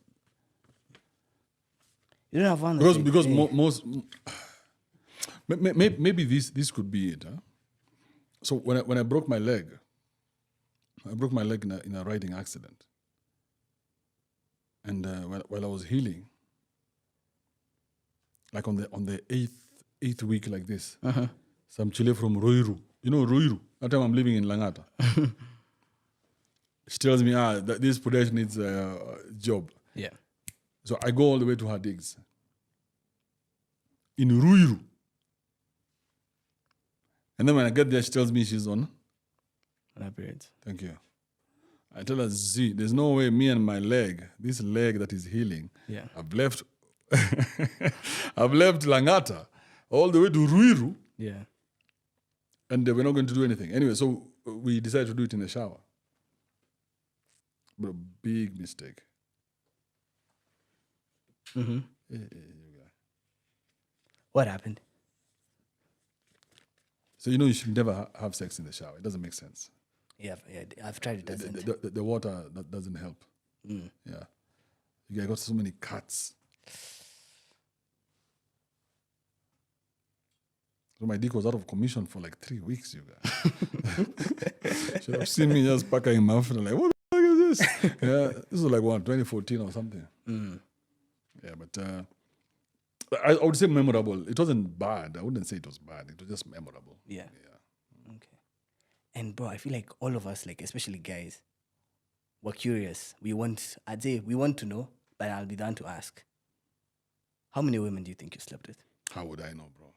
You don't have one. Because most maybe this could be it. Huh? So when I broke my leg in a riding accident, and while I was healing, like on the eighth week like this, some chile from Ruiru. You know Ruiru? That time I'm living in Langata. She tells me, that this production needs a job. Yeah. So I go all the way to her digs. In Ruiru. And then when I get there, she tells me she's on period. Thank you. I tell her, Z, there's no way me and my leg, this leg that is healing, I've left Langata all the way to Ruiru. Yeah. And we're not going to do anything. Anyway, so we decided to do it in the shower. But a big mistake. Mm-hmm. What happened? So you know you should never have sex in the shower. It doesn't make sense. Yeah, I've tried. It doesn't. The water that doesn't help. Yeah, you got so many cuts. So my dick was out of commission for like 3 weeks. You guys should have seen me just packing my mouth and like, what the fuck is this? Yeah, this was like 2014 or something. Yeah, but I would say memorable. It wasn't bad. I wouldn't say it was bad. It was just memorable. Yeah. Okay. And bro, I feel like all of us, like especially guys, we're curious. I'd say we want to know, but I'll be down to ask. How many women do you think you slept with? How would I know, bro?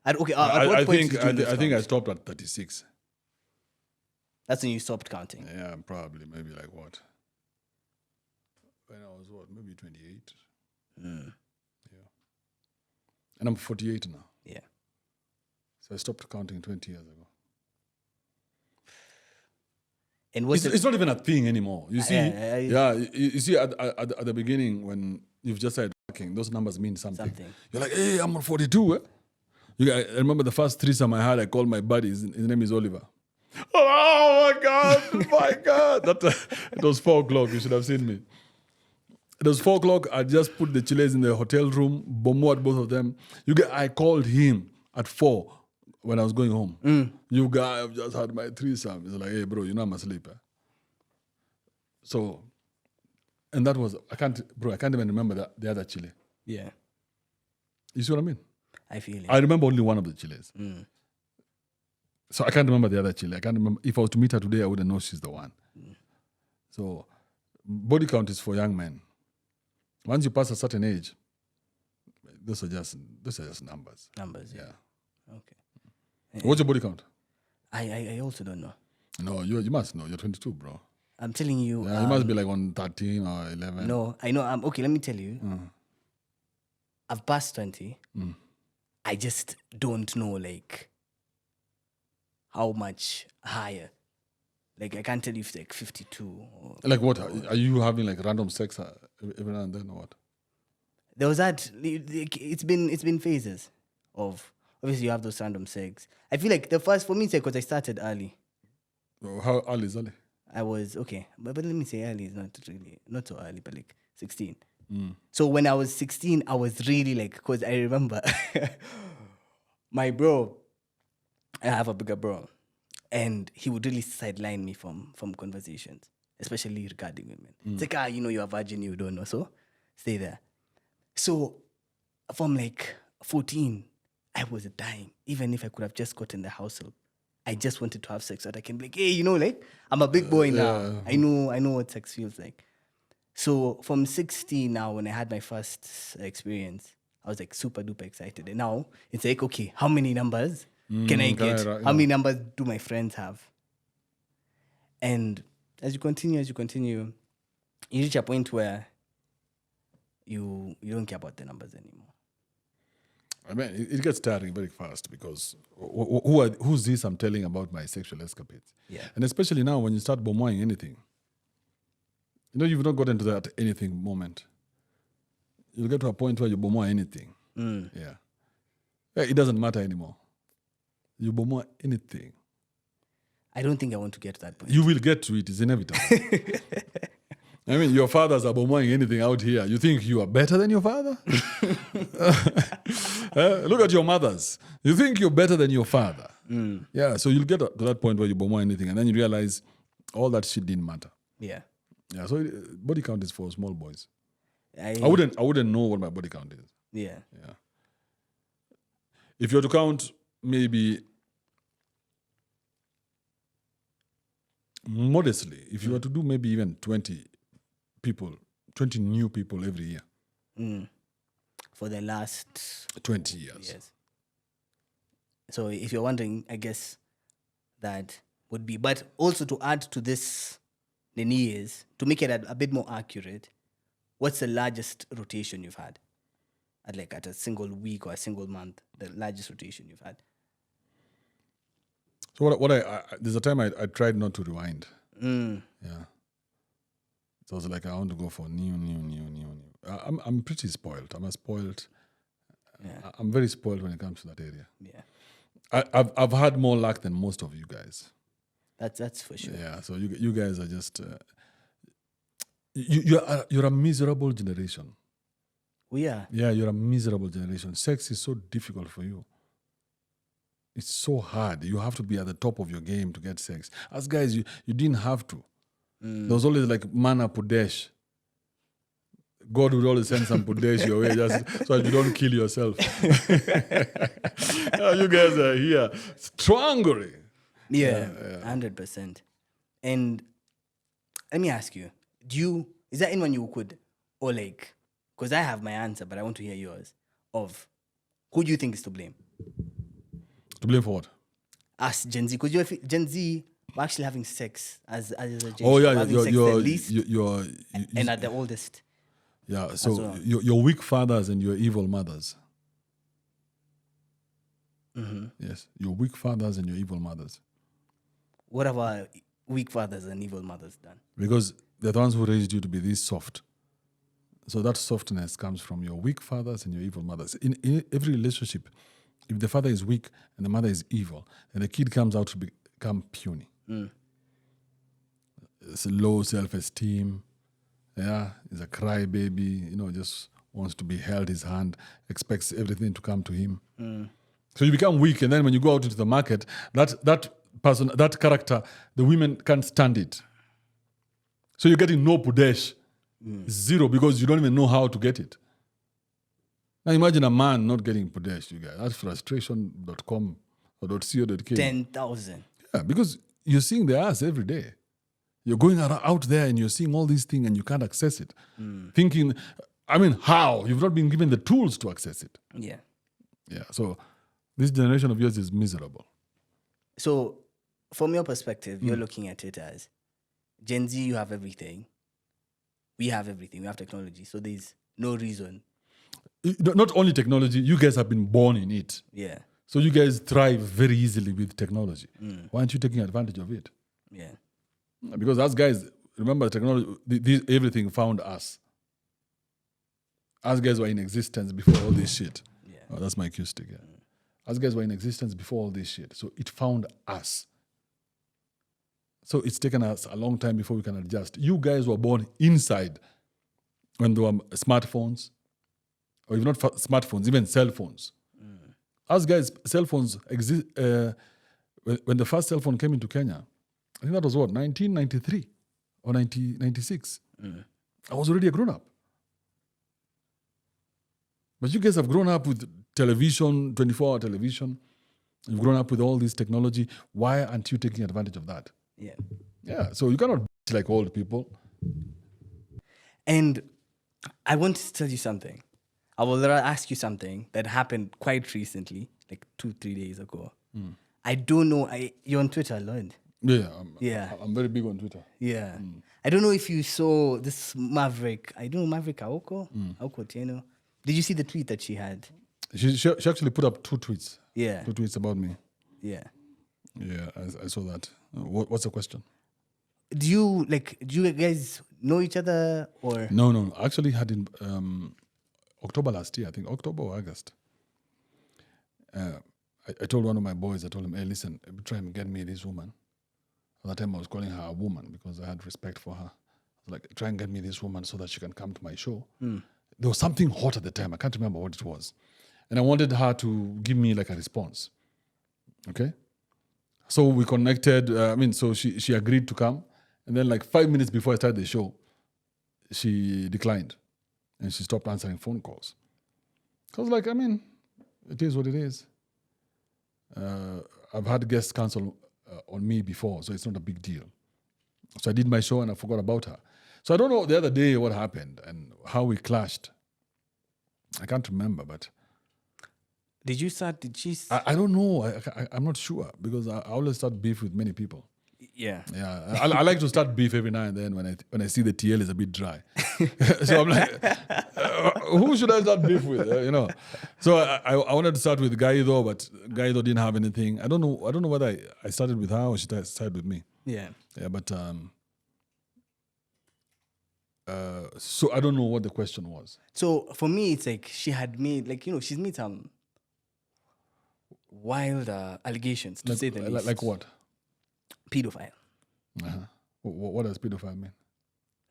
At what point did you lose I think I count? stopped at 36. That's when you stopped counting. Yeah, probably. Maybe like what? When I was maybe 28. Yeah. And I'm 48 now. Yeah. So I stopped counting 20 years ago. And it's not even a thing anymore. You see, you see at the beginning when you've just started working, those numbers mean something. You're like, hey, I'm on 42. Eh? I remember the first threesome I had, I called my buddy. His name is Oliver. Oh my God, it was 4 o'clock. You should have seen me. It was 4 o'clock. I just put the chiles in the hotel room, bombarded both of them. I called him at 4 when I was going home. You guys, I've just had my threesome. He's like, hey, bro, you know I'm asleep. Eh? So, and that was, I can't even remember the other chile. Yeah. You see what I mean? I feel it. I remember only one of the chiles. So I can't remember the other chile. I can't remember. If I was to meet her today, I wouldn't know she's the one. So body count is for young men. Once you pass a certain age, those are just numbers. Numbers, yeah. Okay. What's your body count? I also don't know. No, you must know. You're 22, bro. I'm telling you. Yeah, you must be like on 13 or 11. No, I know. Okay, let me tell you. I've passed 20. I just don't know, like, how much higher. Like, I can't tell you if it's like 52. Like what? Are you having like random sex every now and then or what? There was that. It's been phases of, obviously you have those random sex. I feel like the first, for me, it's because I started early. How early is early? I was, okay, but let me say early is not so early, but like 16. So when I was 16, I was really like, because I remember my bro, I have a bigger bro, and he would really sideline me from conversations, especially regarding women. It's like, you're a virgin, you don't know, so stay there. So from like 14, I was dying. Even if I could have just gotten the house help, I just wanted to have sex so that I can be like, hey, like, I'm a big boy now. I know what sex feels like. So from 16 now, when I had my first experience, I was like super duper excited. And now it's like, okay, how many numbers can I get? How many numbers do my friends have? And as you continue, you reach a point where you don't care about the numbers anymore. I mean, it gets tiring very fast because who's this I'm telling about my sexual escapades? Yeah. And especially now when you start bomoing anything. You know, you've not gotten to that anything moment. You'll get to a point where you bomoy anything. Yeah. It doesn't matter anymore. You bomoy anything. I don't think I want to get to that point. You will get to it. It's inevitable. I mean, your fathers are bomoying anything out here. You think you are better than your father? Look at your mothers. You think you're better than your father. Yeah, so you'll get to that point where you bomoy anything, and then you realize all that shit didn't matter. Yeah. Yeah, so body count is for small boys. I wouldn't know what my body count is. Yeah. Yeah. If you were to count maybe modestly, if you were to do maybe even 20 new people every year. For the last 20 years. So if you're wondering, I guess that would be, but also to add to this, the years, to make it a bit more accurate, what's the largest rotation you've had? At a single week or a single month, the largest rotation you've had? So what I there's a time I tried not to rewind. Yeah. So I was like, I want to go for new. I'm pretty spoiled. I'm a spoiled. Yeah. I'm very spoiled when it comes to that area. Yeah. I've had more luck than most of you guys. That's for sure. Yeah. So you guys are just you're a miserable generation. We are. Yeah, you're a miserable generation. Sex is so difficult for you. It's so hard. You have to be at the top of your game to get sex. As guys, you didn't have to. There was always like mana pudesh. God would always send some pudesh your way just so that you don't kill yourself. You guys are here strongly. Yeah, 100%. And let me ask you, is there anyone you could, or like, because I have my answer, but I want to hear yours, of who do you think is to blame? To blame for what? Us, Gen Z. Because Gen Z, we're actually having sex as a generation. Oh, yeah, we're having sex the least and at the oldest. Yeah, so your weak fathers and your evil mothers. Yes, your weak fathers and your evil mothers. What have our weak fathers and evil mothers done? Because they're the ones who raised you to be this soft. So that softness comes from your weak fathers and your evil mothers. In every relationship, if the father is weak and the mother is evil, then the kid comes out to become puny. It's a low self-esteem. Yeah, he's a crybaby. Just wants to be held his hand, expects everything to come to him. So you become weak, and then when you go out into the market, that person, that character, the women can't stand it. So you're getting no pudesh. Zero, because you don't even know how to get it. Now imagine a man not getting pudesh, you guys. That's frustration.com or .co.k. 10,000. Yeah, because you're seeing the ass every day. You're going out there and you're seeing all these things and you can't access it. Thinking, how? You've not been given the tools to access it. Yeah. Yeah, so this generation of yours is miserable. So from your perspective, you're looking at it as Gen Z, you have everything. We have everything. We have technology. So there's no reason. Not only technology, you guys have been born in it. Yeah. So you guys thrive very easily with technology. Why aren't you taking advantage of it? Yeah. Because us guys, remember technology, everything found us. Us guys were in existence before all this shit. Yeah. Oh, that's my acoustic. Yeah. Us guys were in existence before all this shit. So it found us. So it's taken us a long time before we can adjust. You guys were born inside when there were smartphones, or even not smartphones, even cell phones. Us guys, cell phones exist. When the first cell phone came into Kenya, I think that was 1993 or 1996. I was already a grown-up. But you guys have grown up with television, 24-hour television. You've grown up with all this technology. Why aren't you taking advantage of that? Yeah. Yeah, so you cannot be like old people. And I want to tell you something. I will ask you something that happened quite recently, like 2-3 days ago. I don't know. You're on Twitter, Lord. Yeah, I'm very big on Twitter. Yeah. I don't know if you saw this Maverick. I don't know Maverick Aoko. Aoko Atieno. Did you see the tweet that she had? She actually put up 2 tweets. Yeah. 2 tweets about me. Yeah. Yeah, I saw that. What's the question? Do you guys know each other or? No. I actually had in October last year, I think October or August. I told one of my boys, I told him, hey, listen, try and get me this woman. At that time, I was calling her a woman because I had respect for her. I was like, try and get me this woman so that she can come to my show. There was something hot at the time. I can't remember what it was. And I wanted her to give me like a response. Okay? So we connected. So she agreed to come. And then like 5 minutes before I started the show, she declined. And she stopped answering phone calls. I was like, it is what it is. I've had guests cancel on me before, so it's not a big deal. So I did my show and I forgot about her. So I don't know the other day what happened and how we clashed. I can't remember, but... Did you start... Did she... I don't know. I'm not sure because I always start beef with many people. Yeah. Yeah. I like to start beef every now and then when I see the TL is a bit dry. So I'm like, who should I start beef with? So I wanted to start with Gaido, but Gaido didn't have anything. I don't know whether I started with her or she started with me. Yeah. Yeah, but so I don't know what the question was. So for me, it's like she had made she's made some wild allegations to say the least. Like what? Pedophile. What does pedophile mean?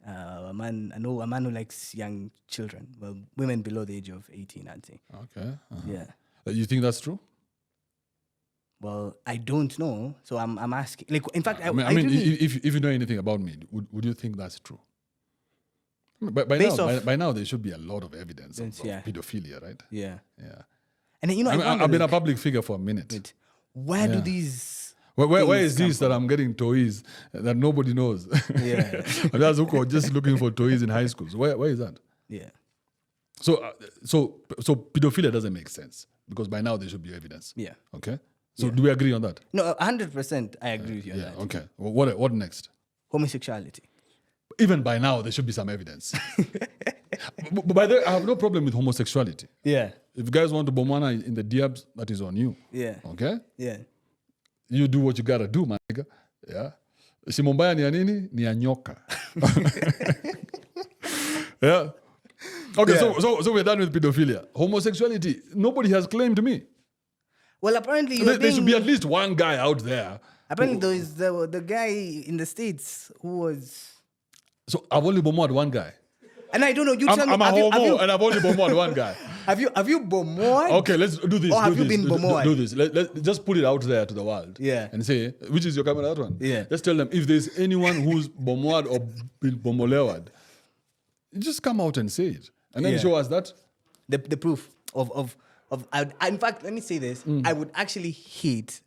A man who likes young children. Well, women below the age of 18, I'd say. Okay. Yeah. You think that's true? Well, I don't know, so I'm asking. In fact, if you know anything about me, would you think that's true? By now, there should be a lot of evidence of pedophilia, right? Yeah. Yeah. And then, I've been a public figure for a minute. Where do these... Where is this that I'm getting toys that nobody knows? Yeah. That's Aoko just looking for toys in high schools. Where is that? Yeah. So pedophilia doesn't make sense because by now there should be evidence. Yeah. Okay. So do we agree on that? No, 100% I agree with you on that. Okay. Well, what next? Homosexuality. Even by now there should be some evidence. But by the way, I have no problem with homosexuality. Yeah. If you guys want to bomana in the DMs, that is on you. Yeah. Okay? Yeah. You do what you gotta do, my nigga. Yeah. Shimo mbaya ni ya nini? Ni ya nyoka. Yeah. Okay, Yeah. So we're done with pedophilia. Homosexuality, nobody has claimed me. Well, apparently There should be at least one guy out there. Apparently there is the guy in the States who was... So I've only bombarded one guy. And I don't know, you tell me... I'm a homo and I've only bombarded one guy. Have you bombarded? Okay, let's do this. Or have you been bombarded? Do this. Let's just put it out there to the world. Yeah. And say, which is your camera, that one? Yeah. Let's tell them, if there's anyone who's bombarded or been bombarded, just come out and say it. And then show us that. The proof of in fact, let me say this. I would actually hate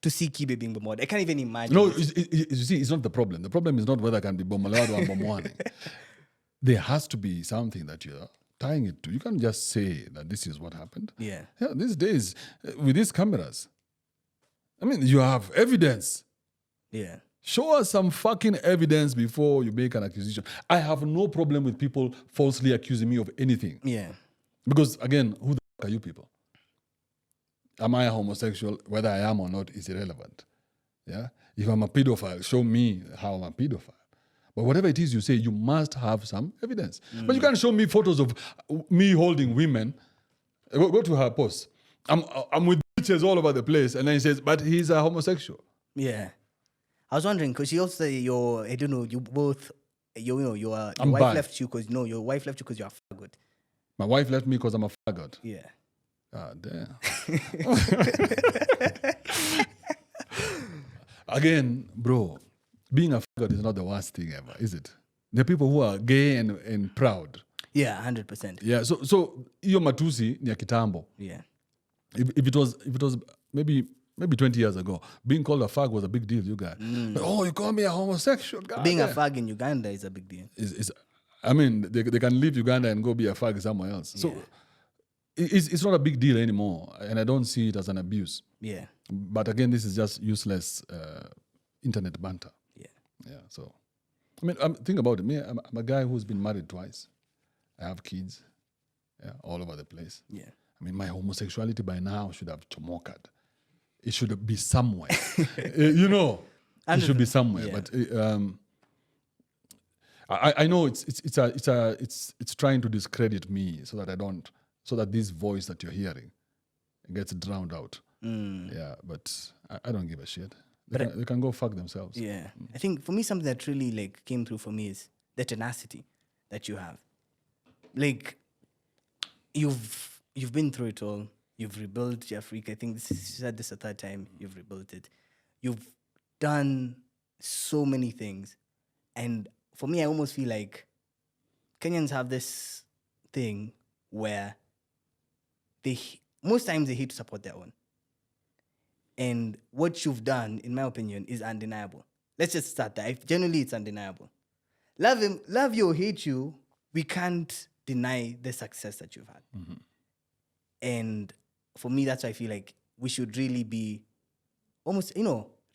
to see Kibe being bombarded. I can't even imagine. No, you see, it's not the problem. The problem is not whether I can be bombarded or bombarded. There has to be something that you're tying it to. You can't just say that this is what happened. Yeah. Yeah, these days, with these cameras, you have evidence. Yeah. Show us some fucking evidence before you make an accusation. I have no problem with people falsely accusing me of anything. Yeah. Because, again, who the fuck are you people? Am I a homosexual? Whether I am or not is irrelevant. Yeah? If I'm a pedophile, show me how I'm a pedophile. But whatever it is you say, you must have some evidence. But you can't show me photos of me holding women. Go to her post. I'm with bitches all over the place. And then he says, but he's a homosexual. Yeah. I was wondering, because you also, your wife left you because, your wife left you because you're a faggot. My wife left me because I'm a faggot. Yeah. Ah, damn. Again, bro, being a faggot is not the worst thing ever, is it? There are people who are gay and proud. Yeah, 100%. Yeah, so hiyo matusi ni ya kitambo. Yeah. If it was maybe 20 years ago, being called a fag was a big deal, you guys. But, oh, you call me a homosexual guy. Being a fag in Uganda is a big deal. They can leave Uganda and go be a fag somewhere else. So it's not a big deal anymore, and I don't see it as an abuse. Yeah. But again, this is just useless internet banter. Yeah. Yeah. So, I mean, think about it. Me, I'm a guy who's been married twice. I have kids, all over the place. Yeah. I mean, my homosexuality by now should have chomokat. It should be somewhere. It should be somewhere. Yeah. But I know it's trying to discredit me so that this voice that you're hearing gets drowned out. Yeah, but I don't give a shit. They can go fuck themselves. Yeah. I think for me, something that really like came through for me is the tenacity that you have. Like, you've been through it all. You've rebuilt your freak. I think you said this a third time. You've rebuilt it. You've done so many things. And for me, I almost feel like Kenyans have this thing where most times they hate to support their own. And what you've done, in my opinion, is undeniable. Let's just start there. Generally, it's undeniable. Love you or hate you, we can't deny the success that you've had. Mm-hmm. And for me, that's why I feel like we should really be almost,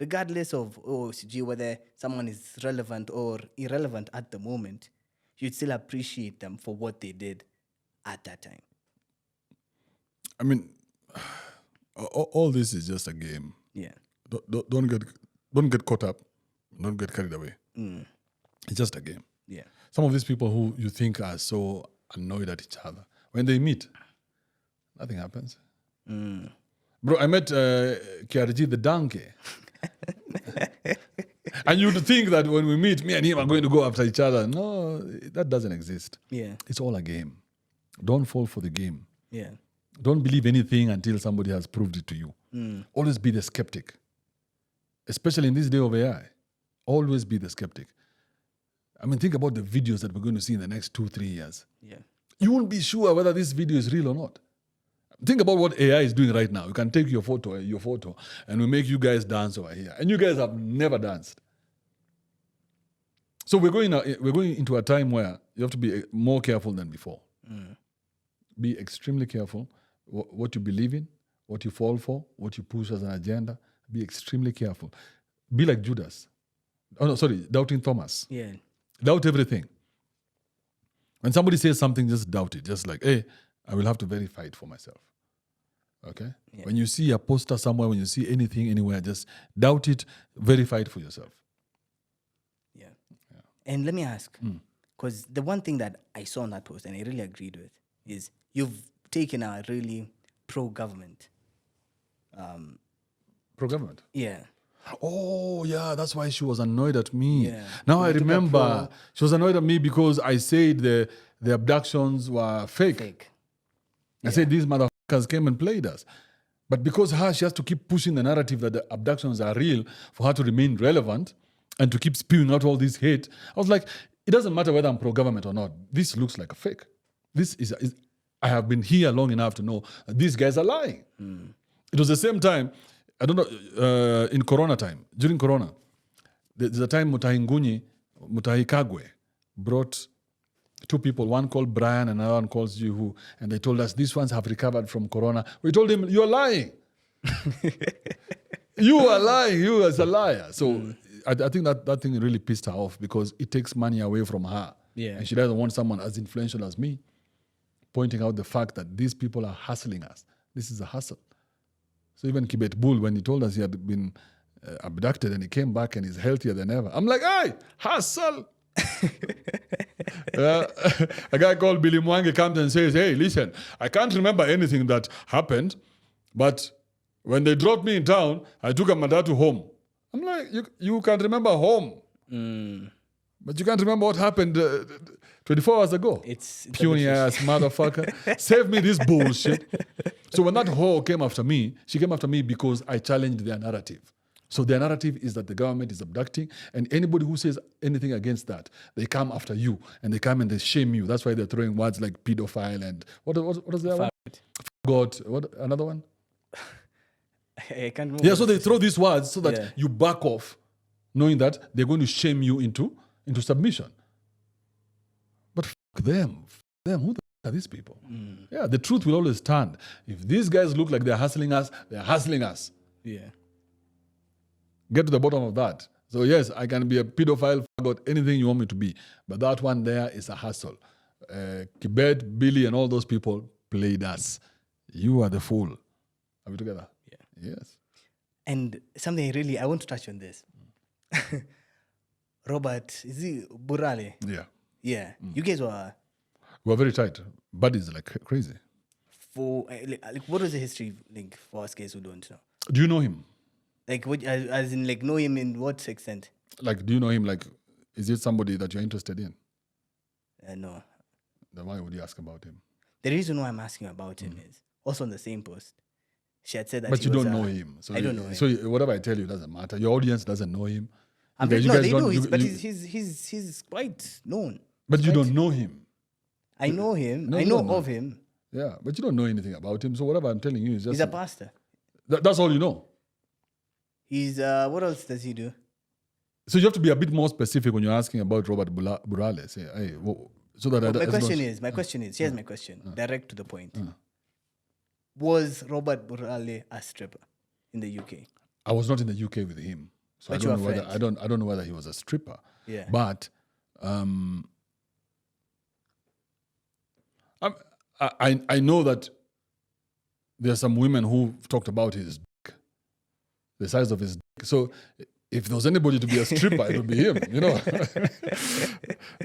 regardless of whether someone is relevant or irrelevant at the moment, you'd still appreciate them for what they did at that time. I mean, all this is just a game. Yeah. Don't get caught up. Don't get carried away. It's just a game. Yeah. Some of these people who you think are so annoyed at each other, when they meet, nothing happens. Bro, I met KRG the donkey. And you'd think that when we meet, me and him are going to go after each other. No, that doesn't exist. Yeah. It's all a game. Don't fall for the game. Yeah. Don't believe anything until somebody has proved it to you. Always be the skeptic. Especially in this day of AI. Always be the skeptic. I mean, think about the videos that we're going to see in the next 2-3 years. Yeah. You won't be sure whether this video is real or not. Think about what AI is doing right now. You can take your photo, and we make you guys dance over here. And you guys have never danced. So we're going into a time where you have to be more careful than before. Be extremely careful what you believe in, what you fall for, what you push as an agenda. Be extremely careful. Be like Judas. Doubting Thomas. Yeah. Doubt everything. When somebody says something, just doubt it. Just like, hey, I will have to verify it for myself. Okay? Yeah. When you see a poster somewhere, when you see anything anywhere, just doubt it, verify it for yourself. Yeah. And let me ask, because the one thing that I saw on that post, and I really agreed with, is you've taken a really pro-government. Pro-government? Yeah. Oh, yeah, that's why she was annoyed at me. Yeah. Now I remember. She was annoyed at me because I said the abductions were fake. I said these motherfuckers came and played us. But because she has to keep pushing the narrative that the abductions are real for her to remain relevant and to keep spewing out all this hate, I was like, it doesn't matter whether I'm pro-government or not. This looks like a fake. This is I have been here long enough to know these guys are lying. It was the same time, I don't know, in Corona time, during Corona, there's a time Mutahi Kagwe brought two people, one called Brian and another one called Jihu, and they told us these ones have recovered from Corona. We told him, you're lying. You are lying. You as a liar. So I think that thing really pissed her off because it takes money away from her. Yeah. And she doesn't want someone as influential as me pointing out the fact that these people are hustling us. This is a hustle. So even Kibe Bull, when he told us he had been abducted and he came back and he's healthier than ever, I'm like, hey, hustle. A guy called Billy Mwangi comes and says, hey, listen, I can't remember anything that happened, but when they dropped me in town, I took a matatu home. I'm like, you can remember home, but you can't remember what happened 24 hours ago. It's puny ass motherfucker. Save me this bullshit. So when that whore came after me, she came after me because I challenged their narrative. So their narrative is that the government is abducting, and anybody who says anything against that, they come after you, and they come and they shame you. That's why they're throwing words like pedophile and what is that one? God, what another one? I can't remember. Yeah, so they throw these words so that you back off, knowing that they're going to shame you into submission. But them. Who the are these people? Yeah, the truth will always stand. If these guys look like they're hustling us, they're hustling us. Yeah. Get to the bottom of that. So yes, I can be a pedophile, about anything you want me to be. But that one there is a hustle. Kibe, Billy, and all those people played us. You are the fool. Are we together? Yeah. Yes. And something I want to touch on this. Robert, is he Burale? Yeah. Yeah. You guys were We were very tight. Buddies like crazy. for like what was the history like for us guys who don't know? Do you know him? Like what as in like know him in what extent? Like, do you know him? Like, is it somebody that you're interested in? No. Then why would you ask about him? The reason why I'm asking about him is also on the same post. She had said that But he you was don't know him. So I don't know him. So whatever I tell you doesn't matter. Your audience doesn't know him. I'm You guys- no, you guys they don't- know you- but you- he's quite known. But you Right. don't know him. I know him. No, I you know don't know. of him. Yeah, but you don't know anything about him. So whatever I'm telling you is just... He's a pastor. That's all you know. He's what else does he do? So you have to be a bit more specific when you're asking about Robert Burale. Say, hey, so that My question don't- is, here's my question, direct to the point. Was Robert Burale a stripper in the UK? I was not in the UK with him, so But I you don't are know whether friends. I don't know whether he was a stripper. Yeah. But I know that there are some women who talked about his dick, the size of his dick. So if there was anybody to be a stripper, it would be him, you know.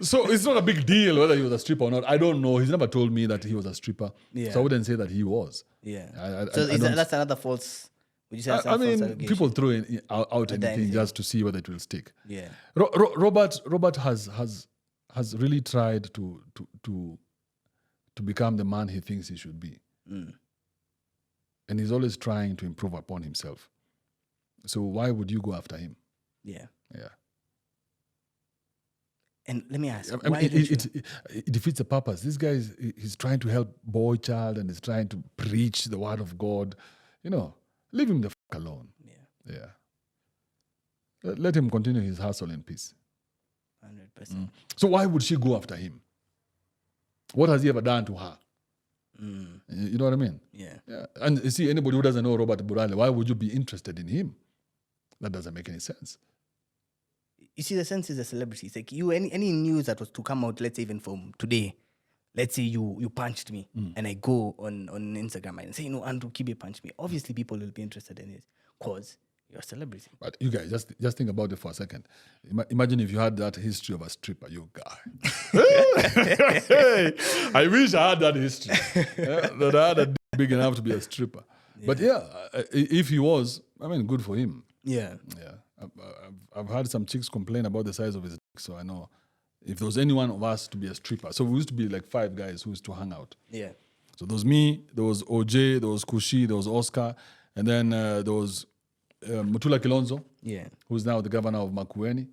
So it's not a big deal whether he was a stripper or not. I don't know. He's never told me that he was a stripper. Yeah. So I wouldn't say that he was. Yeah. I don't- That's another false. Would you say that's I another false mean, allegation? people throw out anything anything. just to see whether it will stick. Yeah. Robert has really tried to become the man he thinks he should be, and he's always trying to improve upon himself. So why would you go after him? Yeah. Yeah, And let me ask, I why mean, did you? it defeats the purpose. This guy he's trying to help boy child and he's trying to preach the word of God. You know, leave him the fuck alone. Yeah. Yeah, let him continue his hustle in peace. 100%. So why would she go after him? What has he ever done to her? You know what I mean? Yeah. Yeah. And you see, anybody who doesn't know Robert Burale, why would you be interested in him? That doesn't make any sense. You see, the sense is a celebrity. It's like any news that was to come out, let's say even from today, let's say you punched me and I go on Instagram and say, Andrew Kibe punched me. Obviously, people will be interested in it because you're a celebrity. But you guys, just think about it for a second. Imagine if you had that history of a stripper, you guy. I wish I had that history. That I had a dick big enough to be a stripper. But yeah, if he was, I mean, good for him. Yeah. Yeah, I've had some chicks complain about the size of his dick, so I know if there was any one of us to be a stripper. So we used to be like 5 guys who used to hang out. Yeah. So there was me, there was OJ, there was Kushi, there was Oscar, and then there was Mutula Kilonzo, who's now the governor of Makueni,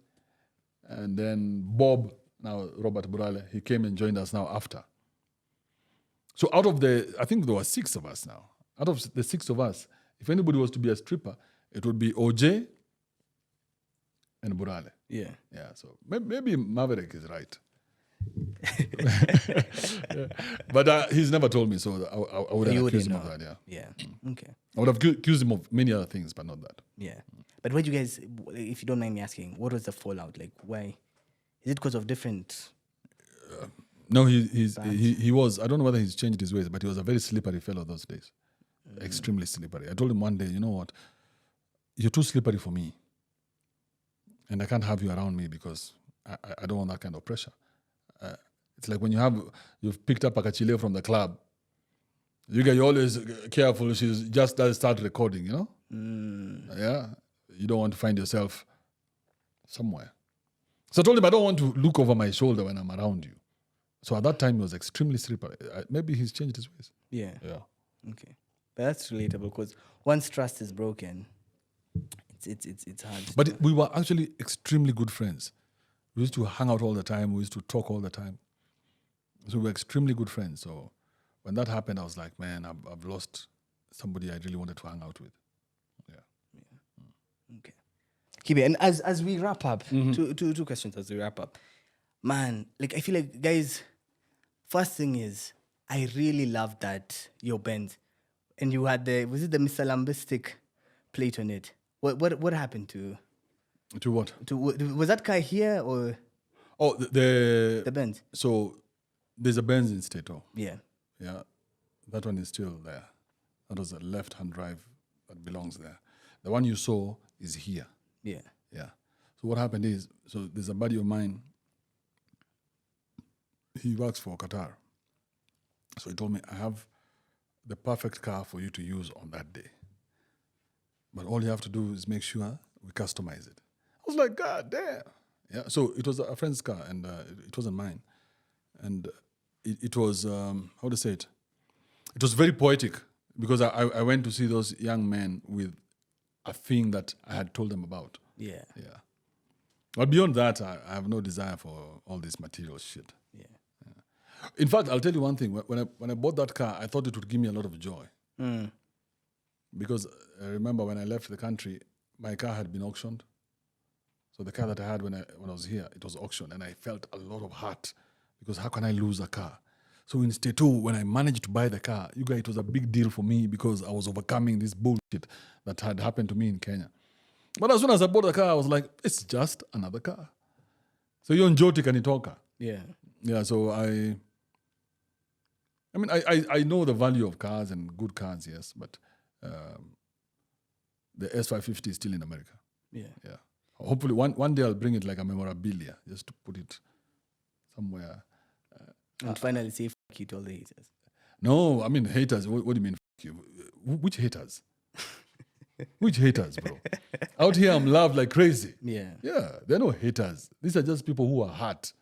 and then Bob, now Robert Burale, he came and joined us now after. So out of I think there were 6 of us now. Out of the 6 of us, if anybody was to be a stripper, it would be OJ and Burale. Yeah. Yeah, so maybe Maverick is right. Yeah. But he's never told me, so I would You have wouldn't accused him know. of that, yeah. Yeah. Okay. I would have accused him of many other things, but not that. Yeah. But what you guys, if you don't mind me asking, what was the fallout? Like, why? Is it because of different? No, he was, I don't know whether he's changed his ways, but he was a very slippery fellow those days. Extremely slippery. I told him one day, you know what? You're too slippery for me. And I can't have you around me because I don't want that kind of pressure. It's like when you've picked up a kachile from the club. You're always careful. She just does start recording, you know? Yeah. You don't want to find yourself somewhere. So I told him I don't want to look over my shoulder when I'm around you. So at that time, he was extremely slippery. Maybe he's changed his ways. Yeah. Yeah. Okay. But that's relatable because once trust is broken, it's hard. But we were actually extremely good friends. We used to hang out all the time. We used to talk all the time. So we were extremely good friends. So when that happened, I was like, man, I've lost somebody I really wanted to hang out with. Yeah. Okay. Kibe, and as we wrap up, two questions as we wrap up. Man, like I feel like, guys, first thing is, I really love that your Benz. And you had was it the Mr. Lambistic plate on it. What happened to what? was that car here or Oh, the Benz? So there's a Benz in Stato. Yeah. Yeah, that one is still there. That was a left-hand drive that belongs there. The one you saw is here. Yeah. Yeah. So what happened is, so there's a buddy of mine. He works for Qatar. So he told me, I have the perfect car for you to use on that day. But all you have to do is make sure we customize it. I was like, God damn. Yeah. So it was a friend's car, and it wasn't mine. And it was, how to say it? It was very poetic because I went to see those young men with a thing that I had told them about. Yeah. Yeah. But beyond that, I have no desire for all this material shit. Yeah. In fact, I'll tell you one thing. When I bought that car, I thought it would give me a lot of joy. Because I remember when I left the country, my car had been auctioned. So the car that I had when I was here, it was auctioned, and I felt a lot of hurt because how can I lose a car? So in State 2, when I managed to buy the car, you guys, it was a big deal for me because I was overcoming this bullshit that had happened to me in Kenya. But as soon as I bought the car, I was like, it's just another car. So you're Njoti kanitoka. Yeah. Yeah, so I mean, I know the value of cars and good cars, yes, but the S550 is still in America. Yeah. Yeah. Hopefully one day I'll bring it like a memorabilia, just to put it somewhere. And finally say fuck you to all the haters. No, I mean haters. What do you mean fuck you? Which haters? Which haters, bro? Out here I'm loved like crazy. Yeah. Yeah, they're no haters. These are just people who are hurt.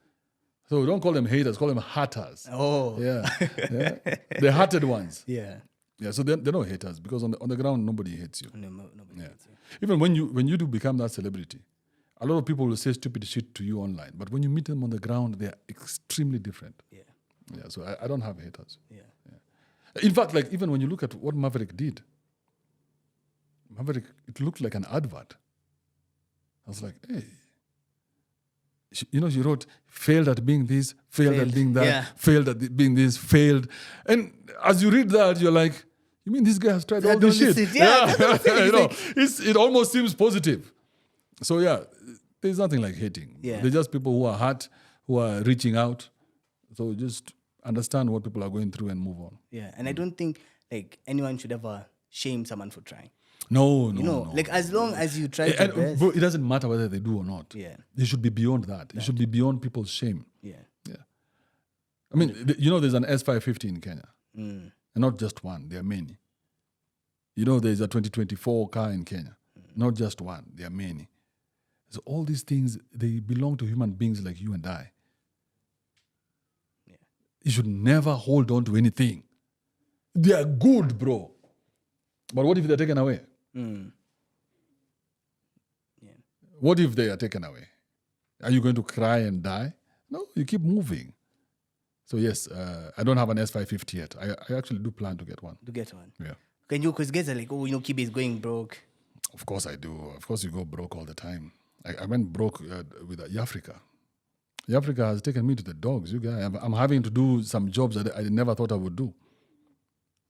So don't call them haters, call them hatters. Oh. Yeah. Yeah. The hearted ones. Yeah. Yeah, so they're no haters because on the ground nobody hates you. No, nobody hates you. Even when you do become that celebrity, a lot of people will say stupid shit to you online, but when you meet them on the ground, they are extremely different. Yeah. Yeah, so I don't have haters. Yeah. In fact, like even when you look at what Maverick did, it looked like an advert. I was like, hey. She wrote, failed at being this, failed at being that, yeah. failed at being this, failed. And as you read that, you're like, you mean this guy has tried all this shit? Yeah. It almost seems positive. So yeah, there's nothing like hating. Yeah. They're just people who are hurt, who are reaching out. So just understand what people are going through and move on. Yeah. And I don't think like anyone should ever shame someone for trying. No. Like as long as you try to best. Bro, it doesn't matter whether they do or not. Yeah. They should be beyond that. It should be beyond people's shame. Yeah. Yeah. I mean, there's an S550 in Kenya. And not just one, there are many. There's a 2024 car in Kenya. Not just one, there are many. So all these things, they belong to human beings like you and I. Yeah. You should never hold on to anything. They are good, bro. But what if they're taken away? Yeah. What if they are taken away? Are you going to cry and die? No, you keep moving. So yes, I don't have an S550 yet. I actually do plan to get one. Yeah. Can you, because guys are like, Kibe is going broke. Of course I do. Of course you go broke all the time. I went broke with Yafrika. Yafrika has taken me to the dogs. You guys, I'm having to do some jobs that I never thought I would do.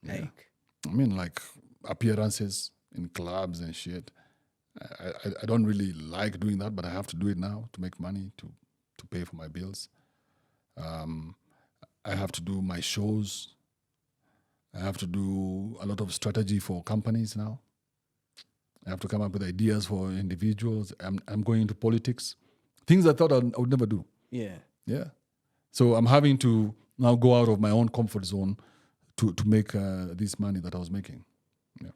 Yeah. Like? I mean, like appearances in clubs and shit. I don't really like doing that, but I have to do it now to make money, to pay for my bills. I have to do my shows. I have to do a lot of strategy for companies now. I have to come up with ideas for individuals. I'm going into politics. Things I thought I would never do. Yeah. Yeah. So I'm having to now go out of my own comfort zone to make this money that I was making. Yeah.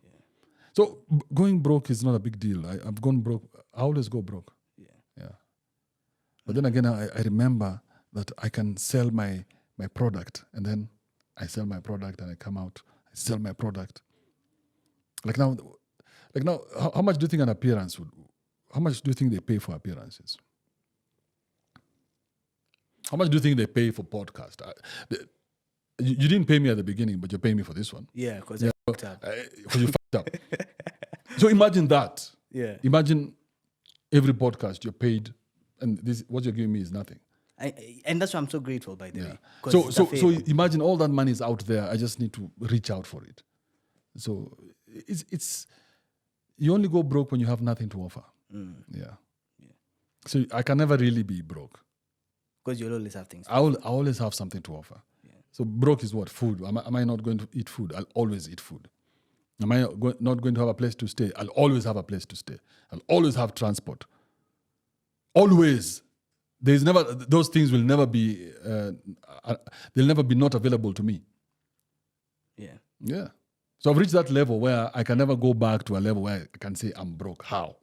So going broke is not a big deal. I've gone broke. I always go broke. Yeah. But then again, I remember that I can sell my product, and then I sell my product and I come out, I sell my product. Like now, how much do you think an appearance would, how much do you think they pay for appearances? How much do you think they pay for podcast? You didn't pay me at the beginning, but you're paying me for this one. Yeah, because I fucked up. Because you fucked up. So imagine that. Yeah. Imagine every podcast you're paid, and this what you're giving me is nothing. And that's why I'm so grateful, by the way. So imagine all that money is out there. I just need to reach out for it. So it's you only go broke when you have nothing to offer. Yeah. So I can never really be broke. Because you'll always have things. I always have something to offer. Yeah. So broke is what? Food. Am I not going to eat food? I'll always eat food. Am I not going to have a place to stay? I'll always have a place to stay. I'll always have transport. Always. There's never, those things will never be, they'll never be not available to me. Yeah. Yeah. So I've reached that level where I can never go back to a level where I can say I'm broke. How?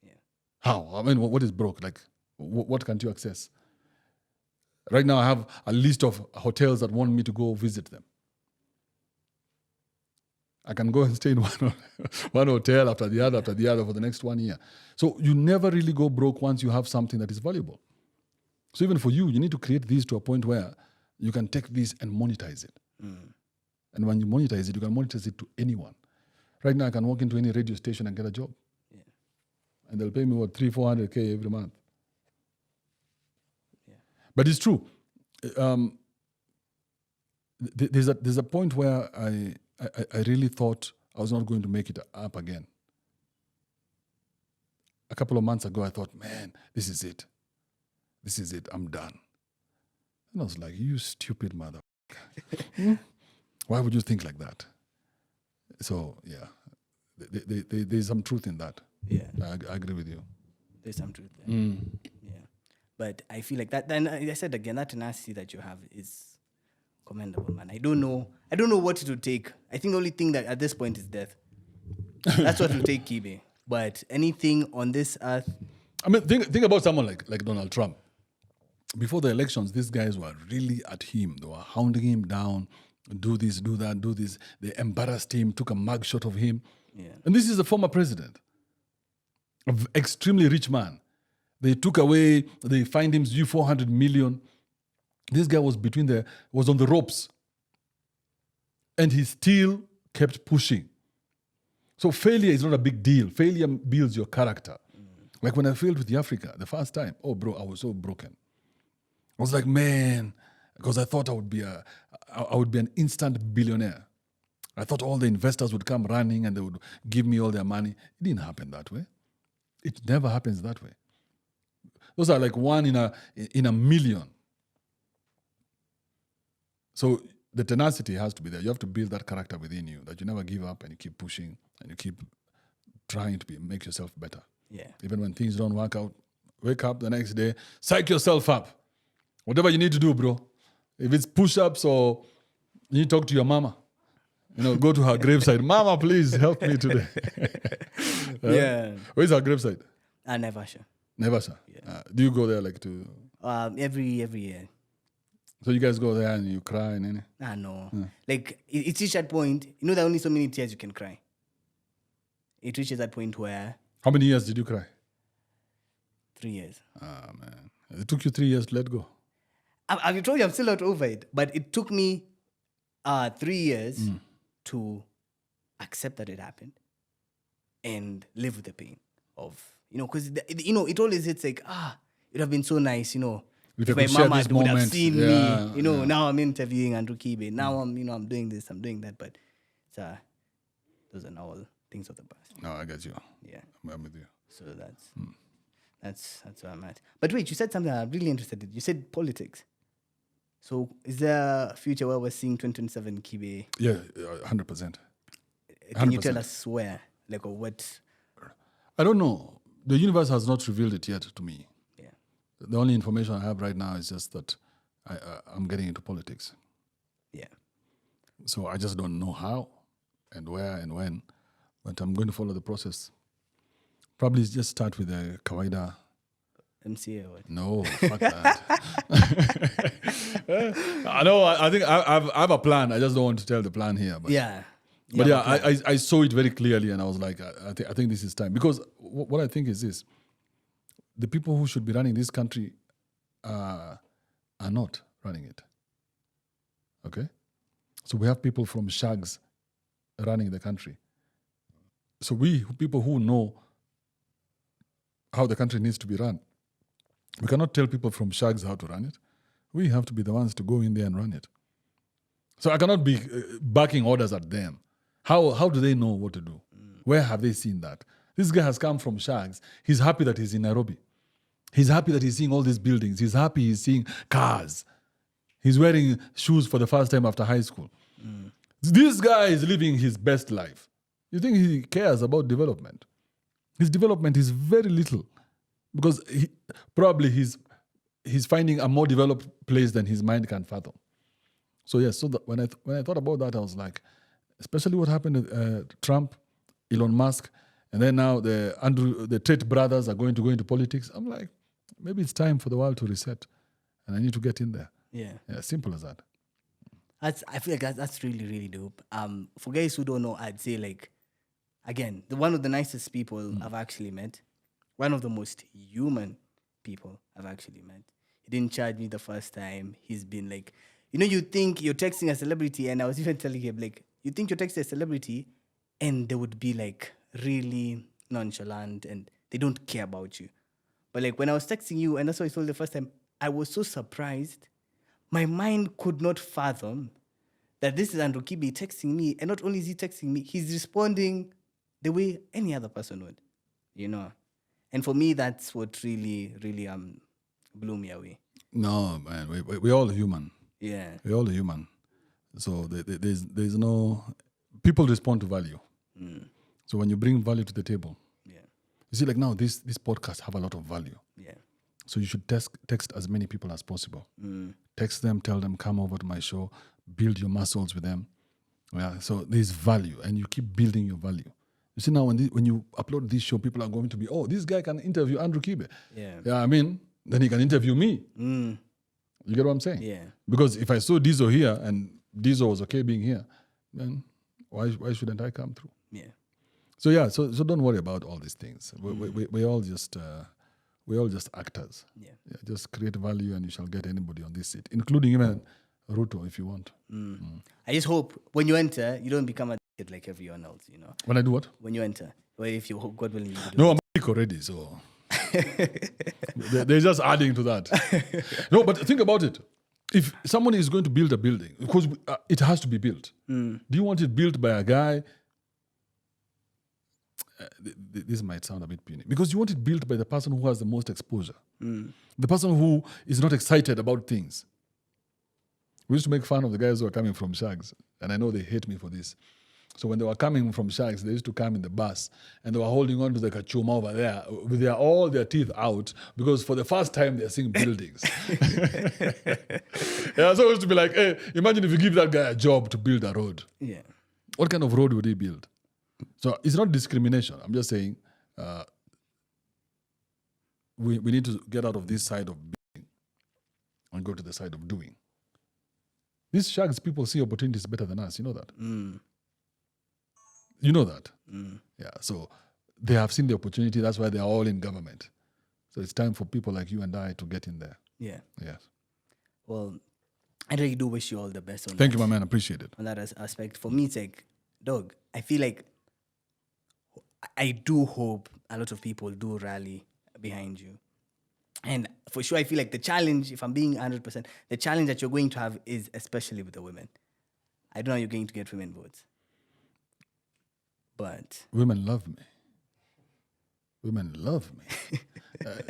Yeah. How? I mean, what is broke? Like, what can't you access? Right now I have a list of hotels that want me to go visit them. I can go and stay in one hotel after the other for the next 1 year. So you never really go broke once you have something that is valuable. So even for you need to create this to a point where you can take this and monetize it. And when you monetize it, you can monetize it to anyone. Right now, I can walk into any radio station and get a job. Yeah. And they'll pay me, what, 300-400K every month. Yeah. But it's true. There's a point where I really thought I was not going to make it up again. A couple of months ago, I thought, man, this is it. This is it. I'm done. And I was like, you stupid mother. Why would you think like that? So, yeah, there's some truth in that. Yeah. I agree with you. There's some truth there. Yeah. But I feel like that, then I said again, that tenacity that you have is commendable, man. I don't know what it would take. I think the only thing that at this point is death. That's what will take Kibe. But anything on this earth. I mean, think about someone like Donald Trump. Before the elections, these guys were really at him. They were hounding him down. Do this, do that, do this. They embarrassed him, took a mugshot of him. Yeah. And this is a former president, an extremely rich man. They took away, they fined him $400 million. This guy was on the ropes. And he still kept pushing. So failure is not a big deal. Failure builds your character. Like when I failed with the Africa the first time, oh bro, I was so broken. I was like, man, because I thought I would be an instant billionaire. I thought all the investors would come running and they would give me all their money. It didn't happen that way. It never happens that way. Those are like one in a million. So the tenacity has to be there. You have to build that character within you, that you never give up and you keep pushing and you keep trying to make yourself better. Yeah. Even when things don't work out, wake up the next day, psych yourself up. Whatever you need to do, bro. If it's push-ups or you need to talk to your mama, go to her graveside. Mama, please help me today. Yeah. Where's her graveside? Nevasha. Nevasha. Yeah. Do you go there like to? Every year. So you guys go there and you cry and no. Like it reaches that point. You know there are only so many tears you can cry. It reaches that point where. How many years did you cry? 3 years. Ah man, it took you 3 years to let go. I've told you I'm still not over it, but it took me 3 years to accept that it happened and live with the pain of, because, it always hits like, it would have been so nice, if my mama would have seen me, now I'm interviewing Andrew Kibe, now I'm doing this, I'm doing that, but those are now all things of the past. No, I get you. Yeah. I'm with you. So that's where I'm at. But wait, you said something I'm really interested in. You said politics. So is there a future where we're seeing 2027 Kibe? Yeah, 100%. Can you tell us where? Like, or what? I don't know. The universe has not revealed it yet to me. Yeah. The only information I have right now is just that I'm getting into politics. Yeah. So I just don't know how and where and when, but I'm going to follow the process. Probably just start with a kawaida. MCA or what? No, fuck that. I know. I think I have a plan. I just don't want to tell the plan here. But yeah. But yeah, I saw it very clearly, and I was like, I think this is time. Because what I think is this: the people who should be running this country are not running it. Okay, so we have people from shags running the country. So people who know how the country needs to be run, we cannot tell people from shags how to run it. We have to be the ones to go in there and run it. So I cannot be backing orders at them. How do they know what to do? Where have they seen that? This guy has come from Shags. He's happy that he's in Nairobi. He's happy that he's seeing all these buildings. He's happy he's seeing cars. He's wearing shoes for the first time after high school. This guy is living his best life. You think he cares about development? His development is very little because probably he's finding a more developed place than his mind can fathom. So yes, so when I thought about that, I was like, especially what happened with Trump, Elon Musk, and then now the Tate brothers are going to go into politics. I'm like, maybe it's time for the world to reset, and I need to get in there. Yeah, simple as that. I feel like that's really, really dope. For guys who don't know, I'd say like, again, one of the nicest people I've actually met, one of the most human people I've actually met. He didn't charge me the first time. He's been like, you think you're texting a celebrity, and I was even telling him like, you think you're texting a celebrity, and they would be like really nonchalant and they don't care about you. But like when I was texting you, and that's what I told you the first time, I was so surprised. My mind could not fathom that this is Andrew Kibe texting me, and not only is he texting me, he's responding the way any other person would, And for me, that's what really, really blew me away. No, man, we're all human. Yeah, we're all human. So there's no people respond to value. So when you bring value to the table, you see, like now this podcast have a lot of value. Yeah. So you should text as many people as possible. Text them, tell them, come over to my show, build your muscles with them. Yeah. So there's value, and you keep building your value. You see now when you upload this show, people are going to be, oh, this guy can interview Andrew Kibe. Yeah. Then he can interview me. You get what I'm saying? Yeah. Because if I saw Dizzo here and Dizzo was okay being here, then why shouldn't I come through? Yeah. So yeah, so don't worry about all these things. We all just actors. Yeah. Just create value, and you shall get anybody on this seat, including even Ruto if you want. I just hope when you enter, you don't become a kid like everyone else. When I do what? When you enter, or if you God willing, you do. No, I'm sick already, so they're just adding to that. No, but think about it. If someone is going to build a building, because it has to be built. Do you want it built by a guy? This might sound a bit puny. Because you want it built by the person who has the most exposure. The person who is not excited about things. We used to make fun of the guys who are coming from Shags. And I know they hate me for this. So when they were coming from Shags, they used to come in the bus and they were holding on to the kachuma over there with all their teeth out, because for the first time they're seeing buildings. So it used to be like, hey, imagine if you give that guy a job to build a road. Yeah. What kind of road would he build? So it's not discrimination. I'm just saying we need to get out of this side of being and go to the side of doing. These Shags people see opportunities better than us. You know that? You know that? Yeah. So they have seen the opportunity. That's why they are all in government. So it's time for people like you and I to get in there. Yeah. Yes. Well, I really do wish you all the best on that. Thank you, my man. Appreciate it. On that aspect. For me, it's like, dog, I feel like I do hope a lot of people do rally behind you. And for sure, I feel like the challenge, if I'm being 100%, the challenge that you're going to have is especially with the women. I don't know how you're going to get women votes. But women love me. Women love me.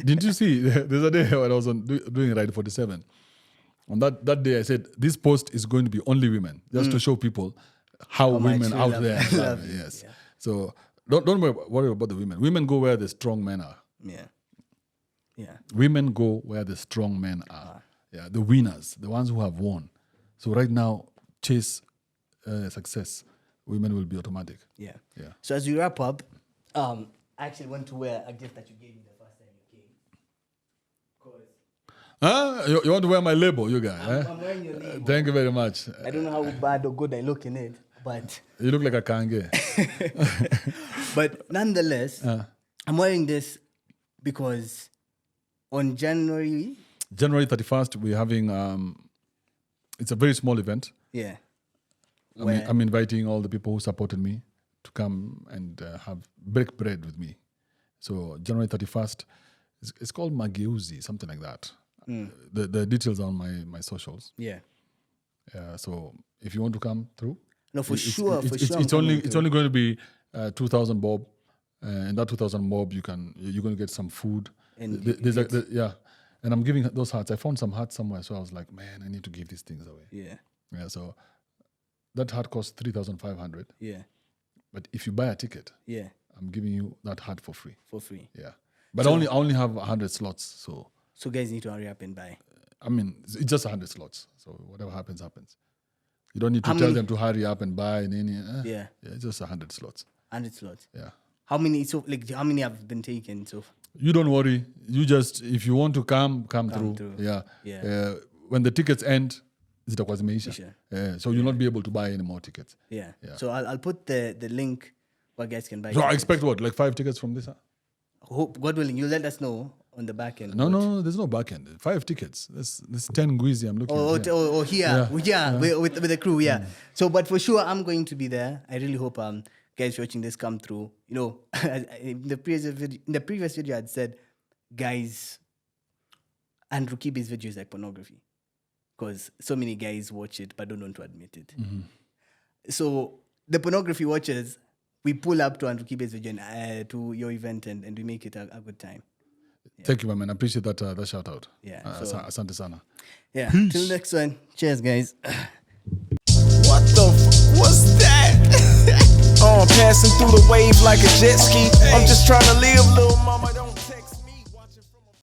Didn't you see? There's a day when I was doing Ride 47. On that day, I said, this post is going to be only women, just to show people how women out there love me. Yes. Yeah. So don't worry about the women. Women go where the strong men are. Yeah. Yeah. Women go where the strong men are. Yeah. The winners, the ones who have won. So right now, chase success. Women will be automatic. Yeah. Yeah. So as we wrap up, I actually want to wear a gift that you gave me the first time you came. You want to wear my label, you guys? I'm wearing your label. Thank you very much. I don't know how bad or good I look in it, but you look like a kange. But nonetheless, I'm wearing this because on January 31st, we're having it's a very small event. Yeah. I'm inviting all the people who supported me to come and break bread with me. So January 31st, it's called Mageuzi, something like that. The details are on my socials. Yeah. So if you want to come through. No, for sure. It's only going to be 2,000 bob, and that 2,000 bob you're going to get some food. And yeah, and I'm giving those hats. I found some hats somewhere, so I was like, man, I need to give these things away. Yeah. So that hat costs 3,500. Yeah. But if you buy a ticket, yeah, I'm giving you that hat for free. For free. Yeah. But I only have 100 slots, so. So guys need to hurry up and buy. I mean, it's just 100 slots. So whatever happens, happens. You don't need to tell them to hurry up and buy. Yeah, it's just 100 slots. 100 slots. Yeah. How many have been taken so far? You don't worry. You just, if you want to come through. Yeah. When the tickets end, zitakuwa zimeisha. So you'll not be able to buy any more tickets. Yeah. So I'll put the link where guys can buy. So I expect what, like 5 tickets from this? Hope, God willing, you'll let us know on the back end. No, there's no back end. 5 tickets. There's 10 Guizi I'm looking at. Here. With the crew, yeah. So, but for sure, I'm going to be there. I really hope guys watching this come through. You know, in the previous video, I'd said, guys, Andrew Kibe's video is like pornography. Because so many guys watch it but don't want to admit it. Mm-hmm. So the pornography watchers, we pull up to Andrew Kibe's video to your event and we make it a good time. Yeah. Thank you, my man. I appreciate that shout out. Yeah. Asante sana. Yeah. Till next one. Cheers, guys. What the what's that? Passing through the wave like a jet ski. I'm just trying to live, little mama.